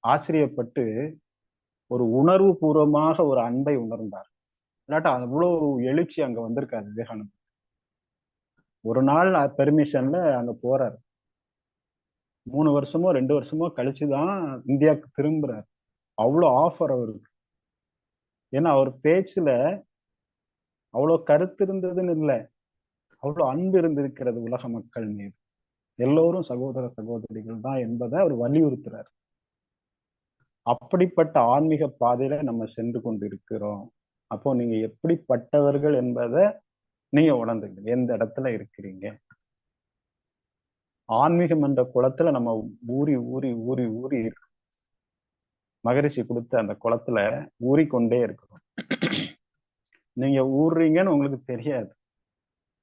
[SPEAKER 1] ஆச்சரியப்பட்டு ஒரு உணர்வு பூர்வமாக ஒரு அன்பை உணர்ந்தார். இல்லாட்டா அவ்வளவு எழுச்சி அங்க வந்திருக்காரு விவேகானந்தர். ஒரு நாள் பெர்மிஷன்ல அங்க போறாரு. 3 வருஷமோ 2 வருஷமோ கழிச்சுதான் இந்தியாவுக்கு திரும்புறாரு. அவ்வளவு ஆஃபர் அவருக்கு. ஏன்னா அவர் பேச்சுல அவ்வளவு கருத்து இருந்ததுன்னு இல்லை, அவ்வளவு அன்பு இருந்திருக்கிறது உலக மக்கள் மீது. எல்லோரும் சகோதர சகோதரிகள் தான் என்பதை அவர் வலியுறுத்துறார். அப்படிப்பட்ட ஆன்மீக பாதையில நம்ம சென்று கொண்டிருக்கிறோம். அப்போ நீங்க எப்படிப்பட்டவர்கள் என்பதை நீங்க உணர்ந்துங்க, எந்த இடத்துல இருக்கிறீங்க. ஆன்மீகம் என்ற குளத்துல நம்ம ஊறி ஊறி ஊறி ஊறி இருக்கு. மகரிஷி கொடுத்த அந்த குளத்துல ஊறிக்கொண்டே இருக்கிறோம். நீங்க ஊறுறீங்கன்னு உங்களுக்கு தெரியாது.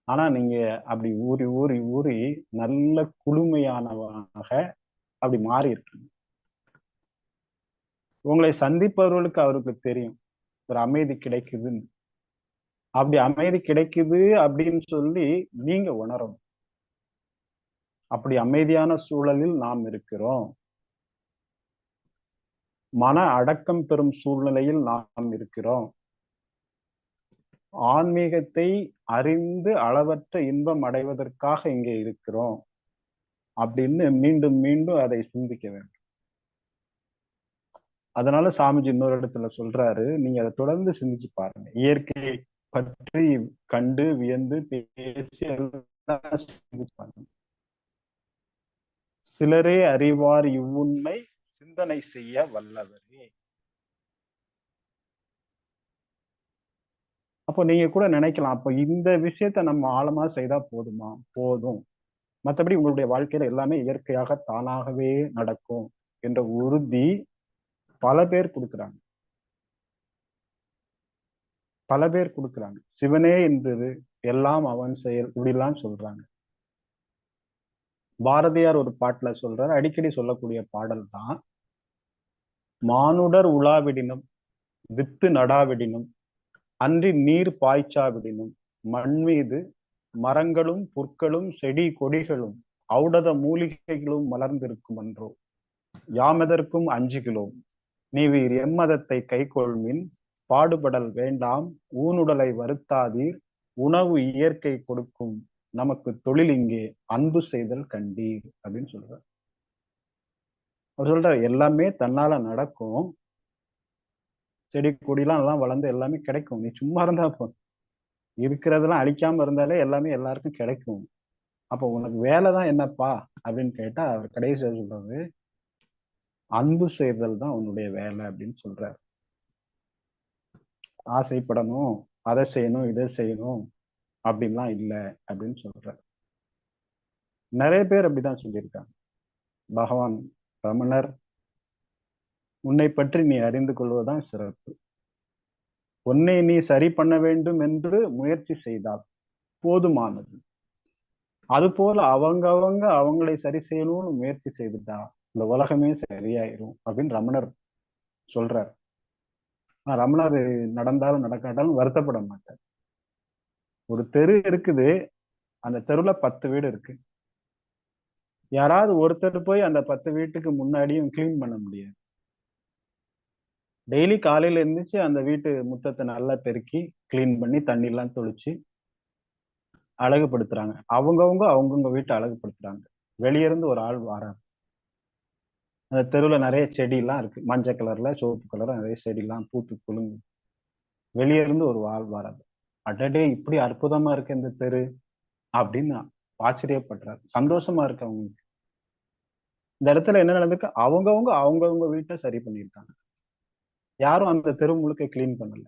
[SPEAKER 1] ஆனா நீங்க அப்படி ஊறி ஊறி ஊறி நல்ல குளுமையானவனாக அப்படி மாறி இருக்கீங்க. உங்களை சந்திப்பவர்களுக்கு அவருக்கு தெரியும் ஒரு அமைதி கிடைக்குதுன்னு. அப்படி அமைதி கிடைக்குது அப்படின்னு சொல்லி நீங்க உணரணும். அப்படி அமைதியான சூழலில் நாம் இருக்கிறோம். மன அடக்கம் பெறும் சூழ்நிலையில் நாம் இருக்கிறோம். ஆன்மீகத்தை அறிந்து அளவற்ற இன்பம் அடைவதற்காக இங்கே இருக்கிறோம் அப்படின்னு மீண்டும் மீண்டும் அதை சிந்திக்க வேண்டும். அதனால சாமிஜி இன்னொரு இடத்துல சொல்றாரு, நீங்க அதை தொடர்ந்து சிந்திச்சு பாருங்க. இயற்கை பற்றி கண்டு வியந்து பேசி சிந்திச்சு பாருங்க. சிலரே அறிவார் இவ்வுண்மை, சிந்தனை செய்ய வல்லவரே. அப்போ நீங்க கூட நினைக்கலாம், அப்போ இந்த விஷயத்த நம்ம ஆழமா செய்தா போதுமா? போதும். மற்றபடி உங்களுடைய வாழ்க்கையில எல்லாமே இயற்கையாக தானாகவே நடக்கும் என்ற உறுதி பல பேர் கொடுக்குறாங்க. பல பேர் கொடுக்குறாங்க. சிவனே என்பது எல்லாம் அவன் செயல், இப்படிலாம் சொல்றாங்க. பாரதியார் ஒரு பாட்டுல சொல்றாரு, அடிக்கடி சொல்லக்கூடிய பாடல் தான், மானுடர் உலாவிடினும் வித்து நடாவிடினும் அன்றி நீர் பாய்ச்சாவிடினும் மண் மீது மரங்களும் புற்களும் செடி கொடிகளும் ஔடத மூலிகைகளும் மலர்ந்திருக்கும் என்றோ, யாமெதற்கும் அஞ்சுகிலோம் நீவீர் எம்மதத்தை கைகொள்மின், பாடுபடல் வேண்டாம் ஊனுடலை வருத்தாதீர், உணவு இயற்கை கொடுக்கும் நமக்கு தொழில் இங்கே அன்பு செய்தல் கண்டீர் அப்படின்னு சொல்றார். அவர் சொல்றாரு, எல்லாமே தன்னால நடக்கும், செடி கொடிலாம் எல்லாம் வளர்ந்து எல்லாமே கிடைக்கும், நீ சும்மா இருந்தா போதும், இருக்கிறதெல்லாம் அழிக்காம இருந்தாலே எல்லாமே எல்லாருக்கும் கிடைக்கும். அப்போ உனக்கு வேலைதான் என்னப்பா அப்படின்னு கேட்டா அவர் கடைசியா சொல்றது, அன்பு செய்தல் தான் உன்னுடைய வேலை அப்படின்னு சொல்றாரு. ஆசைப்படணும், அதை செய்யணும் இதை செய்யணும் அப்படின்லாம் இல்லை அப்படின்னு சொல்றாரு. நிறைய பேர் அப்படிதான் சொல்லியிருக்காங்க. பகவான் ரமணர், உன்னை பற்றி நீ அறிந்து கொள்வதுதான் சிறப்பு. உன்னை நீ சரி பண்ண வேண்டும் என்று முயற்சி செய்தால் போதுமானது. அது போல அவங்களை சரி செய்யணும்னு முயற்சி செய்துட்டா இந்த உலகமே சரியாயிரும் அப்படின்னு ரமணர் சொல்றார். ரமணர் நடந்தாலும் நடக்காட்டாலும் வருத்தப்பட மாட்டார். ஒரு தெரு இருக்குது, அந்த தெருல 10 வீடு இருக்கு. யாராவது ஒருத்தர் போய் அந்த 10 வீட்டுக்கு முன்னாடியும் கிளீன் பண்ண முடியாது. டெய்லி காலையில இருந்துச்சு அந்த வீட்டு முத்தத்தை நல்லா பெருக்கி கிளீன் பண்ணி தண்ணி எல்லாம் தொளிச்சு அழகுபடுத்துறாங்க. அவங்கவுங்க வீட்டை அழகுபடுத்துறாங்க. வெளியே இருந்து ஒரு ஆள் வராங்க. அந்த தெருவுல நிறைய செடி எல்லாம் இருக்கு, மஞ்சள் கலர்ல சிவப்பு கலர்ல நிறைய செடி எல்லாம் பூத்து குலுங்கு. வெளியே இருந்து ஒரு ஆள் வராது. அடடே, இப்படி அற்புதமா இருக்கு இந்த தெரு அப்படின்னு ஆச்சரியப்படுறாரு. சந்தோஷமா இருக்கு அவங்களுக்கு. இந்த இடத்துல என்ன நடந்திருக்கு? அவங்கவுங்க வீட்டை சரி பண்ணியிருக்காங்க. யாரும் அந்த தெரு முழுக்க கிளீன் பண்ணல.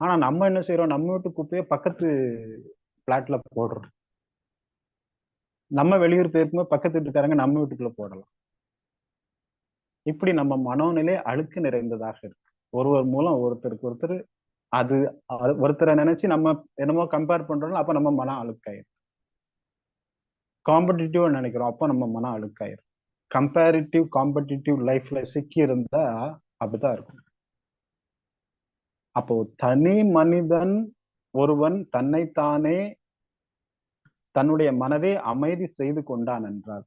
[SPEAKER 1] ஆனா நம்ம என்ன செய்யறோம்? நம்ம வீட்டு குப்பையை பக்கத்து பிளாட்ல போடுறோம். நம்ம வெளியூர் போயிருக்கும்போது பக்கத்து வீட்டுக்காரங்க நம்ம வீட்டுக்குள்ள போடலாம். இப்படி நம்ம மனோநிலை அழுக்கு நிறைந்ததாக இருக்கு. ஒருவர் மூலம் ஒருத்தருக்கு ஒருத்தர் அது ஒருத்தரை நினைச்சு நம்ம என்னமோ கம்பேர் பண்றோம், அப்ப நம்ம மனம் அழுக்காயிரும். காம்படிட்டிவ் நினைக்கிறோம், அப்ப நம்ம மனம் அழுக்காயிரும். கம்பேரிட்டிவ் காம்படிட்டிவ் லைஃப்ல சிக்கி இருந்தா அப்படிதான் இருக்கும். அப்போ தனி மனிதன் ஒருவன் தன்னைத்தானே தன்னுடைய மனதை அமைதி செய்து கொண்டான் என்றால்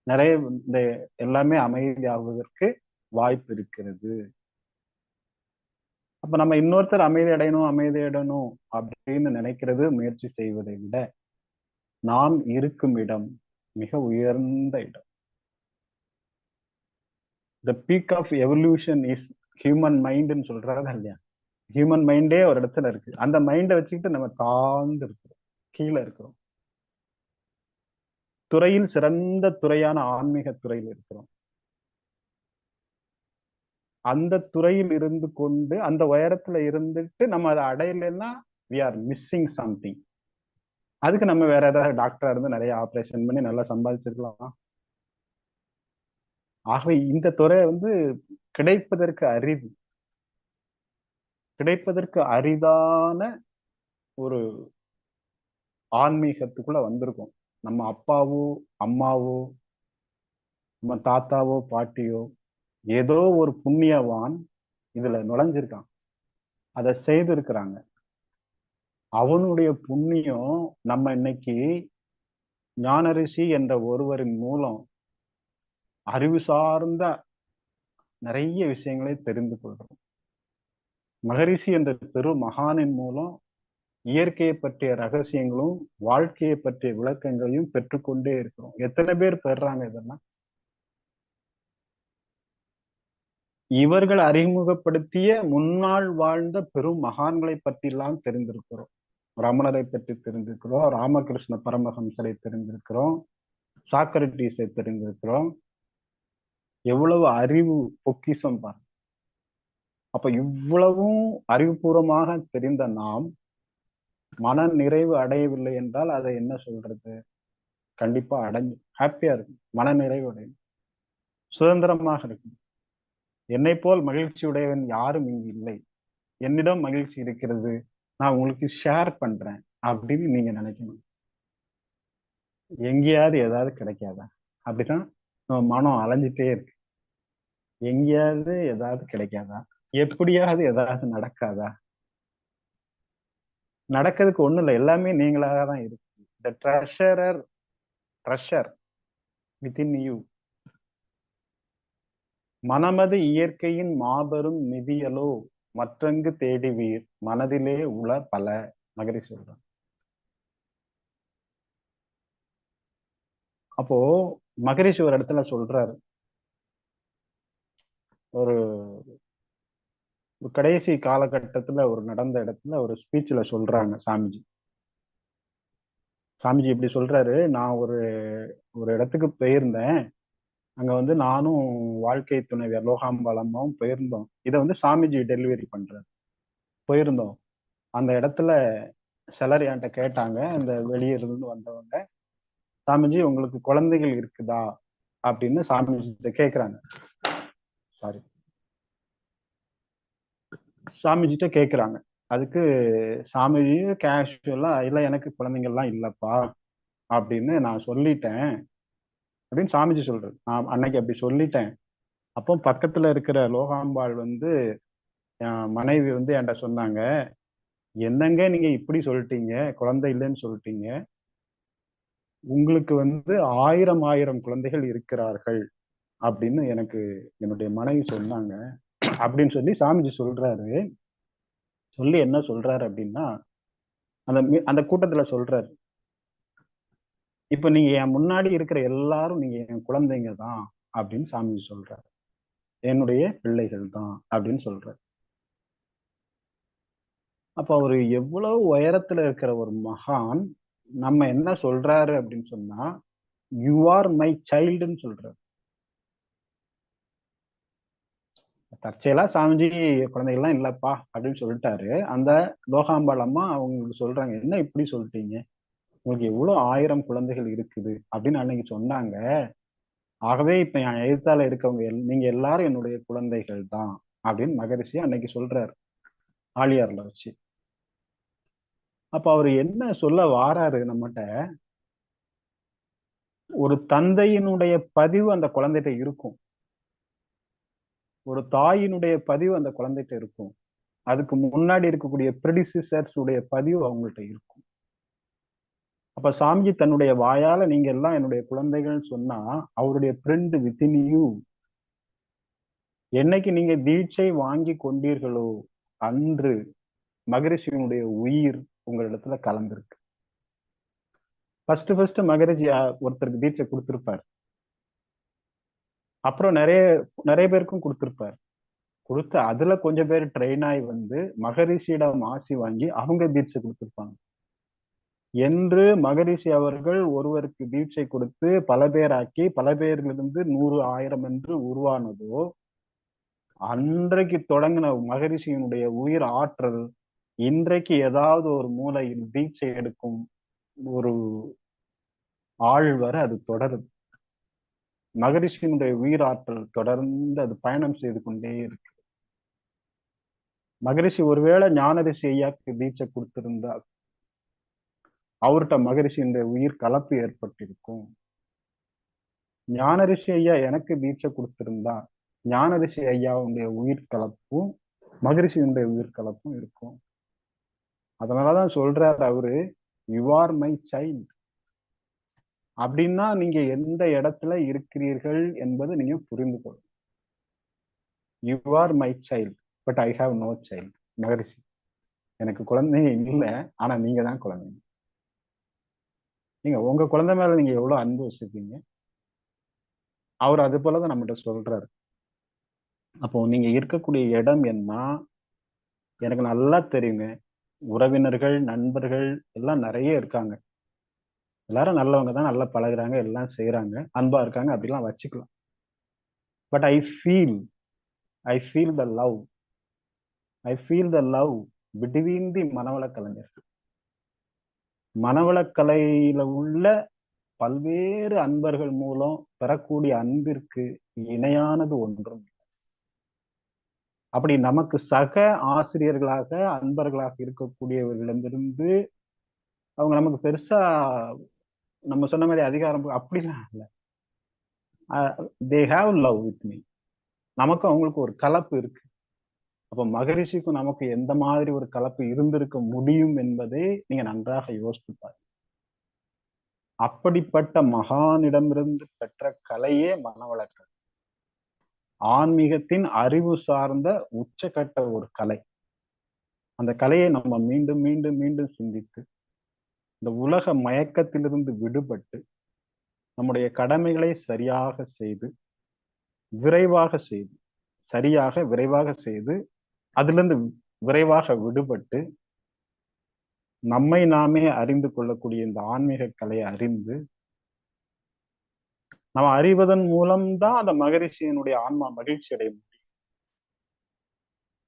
[SPEAKER 1] நிறைய இந்த எல்லாமே அமைதியாவதற்கு வாய்ப்பு இருக்கிறது. அப்ப நம்ம இன்னொருத்தர் அமைதி அடையணும் அப்படின்னு நினைக்கிறது முயற்சி செய்வதை விட நாம் இருக்கும் இடம் மிக உயர்ந்த இடம். The peak of evolution is human மைண்ட்னு சொல்றாரு இல்லையா? ஹியூமன் மைண்டே ஒரு இடத்துல இருக்கு. அந்த மைண்டை வச்சுக்கிட்டு நம்ம தாழ்ந்து இருக்கிறோம், கீழே இருக்கிறோம். துறையில் சிறந்த துறையான ஆன்மீக துறையில் இருக்கிறோம். அந்த துறையில் இருந்து கொண்டு அந்த உயரத்துல இருந்துட்டு நம்ம அதை அடையலைன்னா we are missing something. அதுக்கு நம்ம வேற ஏதாவது டாக்டரா இருந்து நிறைய ஆப்ரேஷன் பண்ணி நல்லா சம்பாதிச்சிருக்கலாம். ஆகவே இந்த துறை கிடைப்பதற்கு அரிது, கிடைப்பதற்கு அரிதான ஒரு ஆன்மீகத்துக்குள்ள வந்திருக்கும். நம்ம அப்பாவோ அம்மாவோ நம்ம தாத்தாவோ பாட்டியோ ஏதோ ஒரு புண்ணியவான் இதுல நுழைஞ்சிருக்கான், அதை செய்திருக்கிறாங்க. அவனுடைய புண்ணியம் நம்ம இன்னைக்கு ஞானரிஷி என்ற ஒருவரின் மூலம் அறிவு சார்ந்த நிறைய விஷயங்களை தெரிந்து கொள்றோம். மகரிஷி என்ற பெரு மகானின் மூலம் இயற்கையை பற்றிய ரகசியங்களும் வாழ்க்கையை பற்றிய விளக்கங்களையும் பெற்றுக்கொண்டே இருக்கிறோம். எத்தனை பேர் பெறாங்க இதெல்லாம்? இவர்கள் அறிமுகப்படுத்திய முன்னாள் வாழ்ந்த பெரும் மகான்களை பற்றியெல்லாம் தெரிந்திருக்கிறோம். ரமணரை பற்றி தெரிந்திருக்கிறோம், ராமகிருஷ்ண பரமஹம்சரை தெரிந்திருக்கிறோம், சாக்ரட்டிஸை தெரிந்திருக்கிறோம். எவ்வளவு அறிவு பொக்கிஷம் பாருங்க. அப்ப இவ்வளவும் அறிவுபூர்வமாக தெரிந்த நாம் மன நிறைவு அடையவில்லை என்றால் அதை என்ன சொல்றது? கண்டிப்பா அடைஞ்சு ஹாப்பியா இருக்கும், மன நிறைவு அடையும், சுதந்திரமாக இருக்கும். என்னை போல் மகிழ்ச்சியுடையவன் யாரும் இங்கு இல்லை, என்னிடம் மகிழ்ச்சி இருக்கிறது, நான் உங்களுக்கு ஷேர் பண்றேன் அப்படின்னு நீங்க நினைக்கணும். எங்கேயாவது ஏதாவது கிடைக்காதா? அப்படிதான் நம்ம மனம் அலைஞ்சிட்டே இருக்கு. எங்கேயாவது ஏதாவது கிடைக்காதா? எப்படியாவது ஏதாவது நடக்காதா? நடக்கிறதுக்கு ஒண்ணும் இல்லை, எல்லாமே நீங்களாக தான் இருக்கு. The treasure within you. மனமது இயற்கையின் மாபெரும் நிதியலோ மற்றங்கு தேடுவீர், மனதிலே உள பல. மகரி சொல்றான். அப்போ மகரிஷி ஒரு இடத்துல சொல்றாரு, ஒரு கடைசி காலகட்டத்துல ஒரு நடந்த இடத்துல ஒரு ஸ்பீச்ல சொல்றாங்க சாமிஜி. சாமிஜி இப்படி சொல்றாரு, நான் ஒரு ஒரு இடத்துக்கு போயிருந்தேன். அங்க வந்து நானும் வாழ்க்கை துணைவியர் லோகாம்பாளம்மாவும் போயிருந்தோம். இதை வந்து சாமிஜி டெலிவரி பண்றாரு. போயிருந்தோம். அந்த இடத்துல சிலர் என்கிட்ட கேட்டாங்க, இந்த வெளியே இருந்து வந்தவங்க, சாமிஜி உங்களுக்கு குழந்தைகள் இருக்குதா அப்படின்னு சாமிஜி கேக்குறாங்க. சாரி, சாமிஜிட்ட கேக்குறாங்க. அதுக்கு சாமிஜி கேஷுவலா, இல்ல எனக்கு குழந்தைங்கள்லாம் இல்லப்பா அப்படின்னு நான் சொல்லிட்டேன் அப்படின்னு சாமிஜி சொல்றது. நான் அன்னைக்கு அப்படி சொல்லிட்டேன். அப்போ பக்கத்துல இருக்கிற லோகாம்பாள் வந்து என் மனைவி வந்து என்கிட்ட சொன்னாங்க, என்னங்க நீங்க இப்படி சொல்லிட்டீங்க, குழந்தை இல்லைன்னு சொல்லிட்டீங்க, உங்களுக்கு வந்து 1000 குழந்தைகள் இருக்கிறார்கள் அப்படின்னு எனக்கு என்னுடைய மனைவி சொன்னாங்க அப்படின்னு சொல்லி சாமிஜி சொல்றாரு. சொல்லி என்ன சொல்றாரு அப்படின்னா, அந்த கூட்டத்துல சொல்றாரு, இப்ப நீங்க என் முன்னாடி இருக்கிற எல்லாரும் நீங்க என் குழந்தைங்க தான் அப்படின்னு சாமிஜி சொல்றாரு. என்னுடைய பிள்ளைகள் தான் அப்படின்னு சொல்றாரு. அப்ப அவரு எவ்வளவு உயரத்துல இருக்கிற ஒரு மகான் நம்ம என்ன சொல்றாரு அப்படின்னு சொன்னா, யூ ஆர் மை சைல்டுன்னு சொல்றாரு. தற்செயலா சாமிஜி குழந்தைகள்லாம் இல்லப்பா அப்படின்னு சொல்லிட்டாரு. அந்த லோகாம்பாள் அம்மா அவங்களுக்கு சொல்றாங்க, என்ன இப்படி சொல்லிட்டீங்க, உங்களுக்கு எவ்வளவு 1000 குழந்தைகள் இருக்குது அப்படின்னு அன்னைக்கு சொன்னாங்க. ஆகவே இப்ப என் எதிர்த்தால இருக்கவங்க நீங்க எல்லாரும் என்னுடைய குழந்தைகள் தான் அப்படின்னு மகரிஷி அன்னைக்கு சொல்றாரு, ஆழியார்ல வச்சு. அப்ப அவரு என்ன சொல்ல வாராரு நம்மகிட்ட, ஒரு தந்தையினுடைய பதிவு அந்த குழந்தைகிட்ட இருக்கும், ஒரு தாயினுடைய பதிவு அந்த குழந்தைகிட்ட இருக்கும், அதுக்கு முன்னாடி இருக்கக்கூடிய ப்ரெடிசிசர்ஸ் உடைய பதிவு அவங்கள்ட்ட இருக்கும். அப்ப சாமிஜி தன்னுடைய வாயால நீங்க எல்லாம் என்னுடைய குழந்தைகள்னு சொன்னா, அவருடைய பிரிண்ட் வித்தின் யூ. என்னைக்கு நீங்க தீட்சை வாங்கி கொண்டீர்களோ அன்று மகரிஷியினுடைய உயிர் உங்களிடத்துல கலந்திருக்கு. ஃபர்ஸ்ட் மகரிஷி ஒருத்தருக்கு தீட்சை கொடுத்திருப்பார். அப்புறம் நிறைய நிறைய பேருக்கும் கொடுத்திருப்பார். கொடுத்து அதுல கொஞ்சம் பேர் ட்ரெயின் ஆகி வந்து மகரிஷியிடம் ஆசி வாங்கி அவங்க தீட்சை கொடுத்திருப்பாங்க. என்று மகரிஷி அவர்கள் ஒருவருக்கு தீட்சை கொடுத்து பல பேராக்கி பல பேரிலிருந்து 100 1000 என்று உருவானதோ, அன்றைக்கு தொடங்கின மகரிஷியினுடைய உயிர் ஆற்றல் இன்றைக்கு ஏதாவது ஒரு மூலையில் தீட்சை எடுக்கும் ஒரு ஆள் வரை அது தொடருது. மகரிஷியினுடைய உயிர் ஆற்றல் தொடர்ந்து அது பயணம் செய்து கொண்டே இருக்கு. மகரிஷி ஒருவேளை ஞானரிஷி ஐயாக்கு தீட்சை கொடுத்திருந்தால் அவர்கிட்ட மகரிஷியினுடைய உயிர் கலப்பு ஏற்பட்டிருக்கும். ஞானரிஷி ஐயா எனக்கு தீட்சை கொடுத்திருந்தா ஞானரிஷி ஐயாவுடைய உயிர் கலப்பும் மகரிஷியினுடைய உயிர் கலப்பும் இருக்கும். அதனாலதான் சொல்றாரு அவரு, யூ ஆர் மை சைல்ட். அப்படின்னா நீங்க எந்த இடத்துல இருக்கிறீர்கள் என்பது நீங்க புரிந்து கொள்ளும். You are my child but I have no child. Maharishi, எனக்கு குழந்தைங்க இல்லை, ஆனா நீங்க தான் குழந்தைங்க. நீங்க உங்க குழந்தை மேல நீங்க எவ்வளவு அன்பு வச்சிருக்கீங்க, அவர் அது போலதான் நம்மகிட்ட சொல்றாரு. அப்போ நீங்க இருக்கக்கூடிய இடம் என்ன எனக்கு நல்லா தெரியுங்க. உறவினர்கள் நண்பர்கள் எல்லாம் நிறைய இருக்காங்க. எல்லாரும் நல்லவங்க தான், நல்லா பழகுறாங்க, எல்லாம் செய்யறாங்க, அன்பா இருக்காங்க, அப்படிலாம் வச்சுக்கலாம். But I feel the love. I feel the love between the மனவள கலைஞர். மனவளக்கலையில உள்ள பல்வேறு அன்பர்கள் மூலம் பெறக்கூடிய அன்பிற்கு இணையானது ஒன்றும். அப்படி நமக்கு சக ஆசிரியர்களாக அன்பர்களாக இருக்கக்கூடியவர்களிடமிருந்து அவங்க நமக்கு பெருசா நம்ம சொன்ன மாதிரி அதிகாரம் அப்படிலாம் இல்லை. They have love with me. நமக்கும் அவங்களுக்கு ஒரு கலப்பு இருக்கு. அப்ப மகரிஷிக்கும் நமக்கு எந்த மாதிரி ஒரு கலப்பு இருந்திருக்க முடியும் என்பதை நீங்க நன்றாக யோசித்து பாருங்க. அப்படிப்பட்ட மகானிடமிருந்து பெற்ற கலையே மனவளக்கலை. ஆன்மீகத்தின் அறிவு சார்ந்த உச்சகட்ட ஒரு கலை. அந்த கலையை நம்ம மீண்டும் மீண்டும் மீண்டும் சிந்தித்து இந்த உலக மயக்கத்திலிருந்து விடுபட்டு நம்முடைய கடமைகளை சரியாக செய்து விரைவாக செய்து சரியாக விரைவாக செய்து அதிலிருந்து விரைவாக விடுபட்டு நம்மை நாமே அறிந்து கொள்ளக்கூடிய இந்த ஆன்மீக கலையை அறிந்து நம்ம அறிவதன் மூலம்தான் அந்த மகரிஷியினுடைய ஆன்மா மகிழ்ச்சி அடையும்.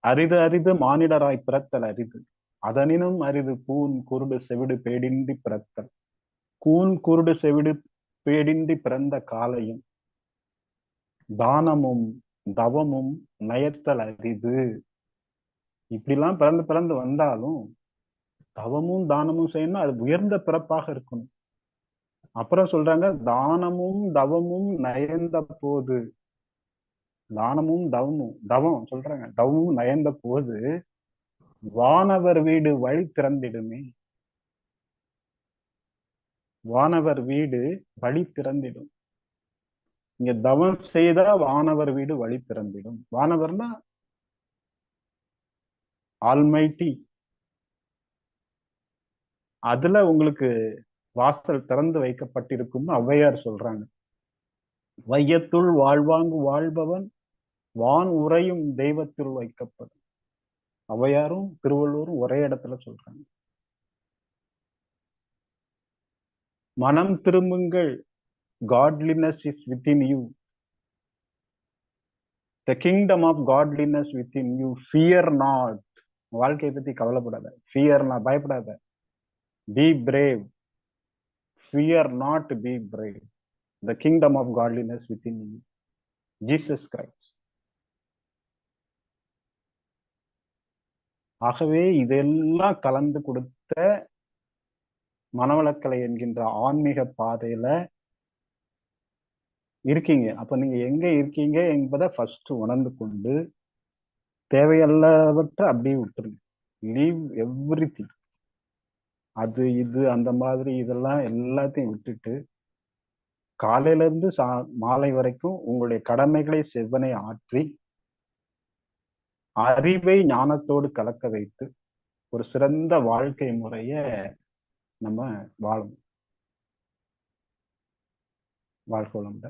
[SPEAKER 1] அரிது அரிது மானிடராய் பிறத்தல் அரிது, அதனினும் அரிது கூன் குருடு செவிடு பேடின்றி பிறத்தல். கூன் குருடு செவிடு பேடின்றி பிறந்த காலையும் தானமும் தவமும் நயத்தல் அரிது. இப்படிலாம் பிறந்து பிறந்து வந்தாலும் தவமும் தானமும் செய்யணும், அது உயர்ந்த பிறப்பாக இருக்கணும். அப்புறம் சொல்றாங்க, தானமும் தவமும் நயந்த போது, தானமும் தவமும், தவம் சொல்றாங்க, தவமும் நயந்த போது வானவர் வீடு வழி திறந்திடுமே. வானவர் வீடு வழி திறந்திடும். இங்க தவம் செய்தா வானவர் வீடு வழி திறந்திடும். வானவர்னா ஆல்மைட்டி. அதுல உங்களுக்கு வாசல் திறந்து வைக்கப்பட்டிருக்கும்னு ஔவையார் சொல்றாங்க. வையத்துள் வாழ்வாங்கு வாழ்பவன் வான் உறையும் தெய்வத்தில் வைக்கப்படும். ஔவையாரும் திருவள்ளுவரும் ஒரே இடத்துல சொல்றாங்க. மனம் திரும்புங்கள், godliness is within you, the kingdom of godliness within you, fear not. வாழ்க்கையை பத்தி கவலைப்படாத, ஃபியர் not, பயப்படாத. Be brave, fear not, be brave, the kingdom of godliness within you, Jesus Christ. ஆகவே இதெல்லாம் கலந்து கொடுத்த மனவளக்கலை என்கின்ற ஆன்மீக பாதையில இருக்கீங்க. அப்ப நீங்க எங்க இருக்கீங்க என்பதை ஃபர்ஸ்ட் உணர்ந்து கொண்டு தேவையல்லவற்றை அப்படியே விட்டுருங்க. Leave everything. அது இது அந்த மாதிரி இதெல்லாம் எல்லாத்தையும் விட்டுட்டு காலையில இருந்து மாலை வரைக்கும் உங்களுடைய கடமைகளை செவ்வனை ஆற்றி அறிவை ஞானத்தோடு கலக்க வைத்து ஒரு சிறந்த வாழ்க்கை முறைய நம்ம வாழணும். வாழ்க்கை வளமுடன்.